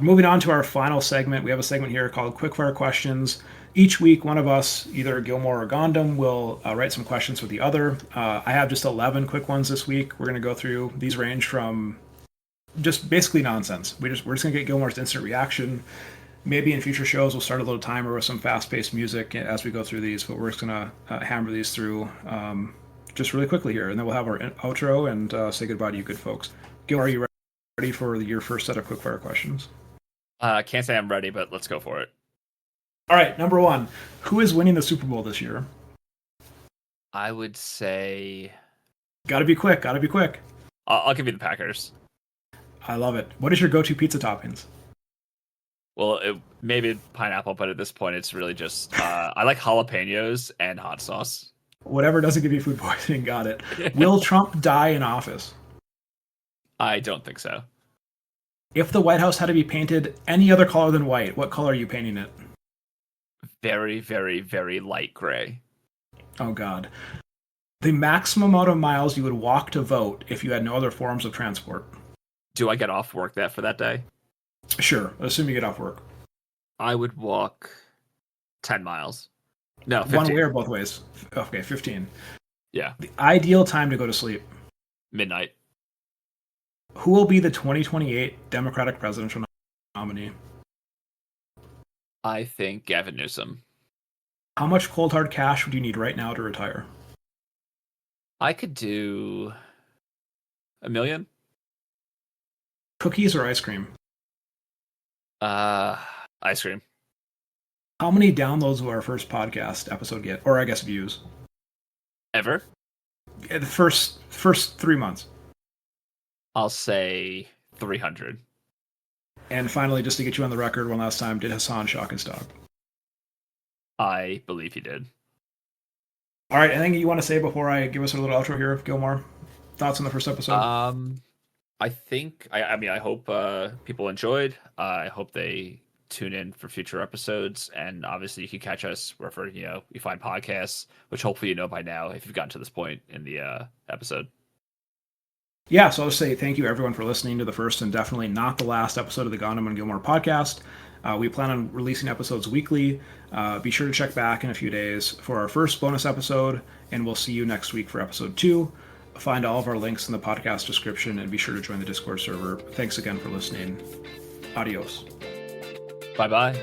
A: Moving on to our final segment, we have a segment here called Quickfire Questions. Each week, one of us, either Gilmore or Gohndim, will write some questions for the other. I have just 11 quick ones this week. We're going to go through. These range from just basically nonsense. We're just going to get Gilmore's instant reaction. Maybe in future shows we'll start a little timer with some fast-paced music as we go through these, but we're just going to hammer these through just really quickly here, and then we'll have our outro and say goodbye to you good folks. Gilmore, are you ready? ready for your first set of quickfire questions?
B: Can't say I'm ready, but let's go for it.
A: All right, number one. Who is winning the Super Bowl this year?
B: I would say...
A: Gotta be quick, gotta be quick.
B: I'll give you the Packers.
A: I love it. What is your go-to pizza toppings?
B: Well, maybe pineapple, but at this point, it's really just... I like jalapenos and hot sauce.
A: Whatever doesn't give you food poisoning, got it. Will Trump die in office?
B: I don't think so.
A: If the White House had to be painted any other color than white, what color are you painting it?
B: Very, very, very light gray.
A: Oh, God. The maximum amount of miles you would walk to vote if you had no other forms of transport.
B: Do I get off work for that day?
A: Sure. Assume you get off work.
B: I would walk 10 miles. No, 15.
A: One way or both ways? Okay, 15.
B: Yeah.
A: The ideal time to go to sleep.
B: Midnight.
A: Who will be the 2028 Democratic presidential nominee?
B: I think Gavin Newsom.
A: How much cold hard cash would you need right now to retire?
B: I could do $1 million.
A: Cookies or ice cream?
B: Ice cream.
A: How many downloads will our first podcast episode get? Or I guess views?
B: Ever?
A: The first 3 months.
B: I'll say 300.
A: And finally, just to get you on the record one last time, did Hasan shock his dog?
B: I believe he did.
A: All right, anything you want to say before I give us a little outro here, Gilmore? Thoughts on the first episode?
B: I think, I hope people enjoyed. I hope they tune in for future episodes. And obviously you can catch us wherever, you find podcasts, which hopefully you know by now if you've gotten to this point in the episode.
A: Yeah, so I'll just say thank you everyone for listening to the first and definitely not the last episode of the Gohndim and Gilmore podcast. We plan on releasing episodes weekly. Be sure to check back in a few days for our first bonus episode, and we'll see you next week for episode 2. Find all of our links in the podcast description, and be sure to join the Discord server. Thanks again for listening. Adios.
B: Bye-bye.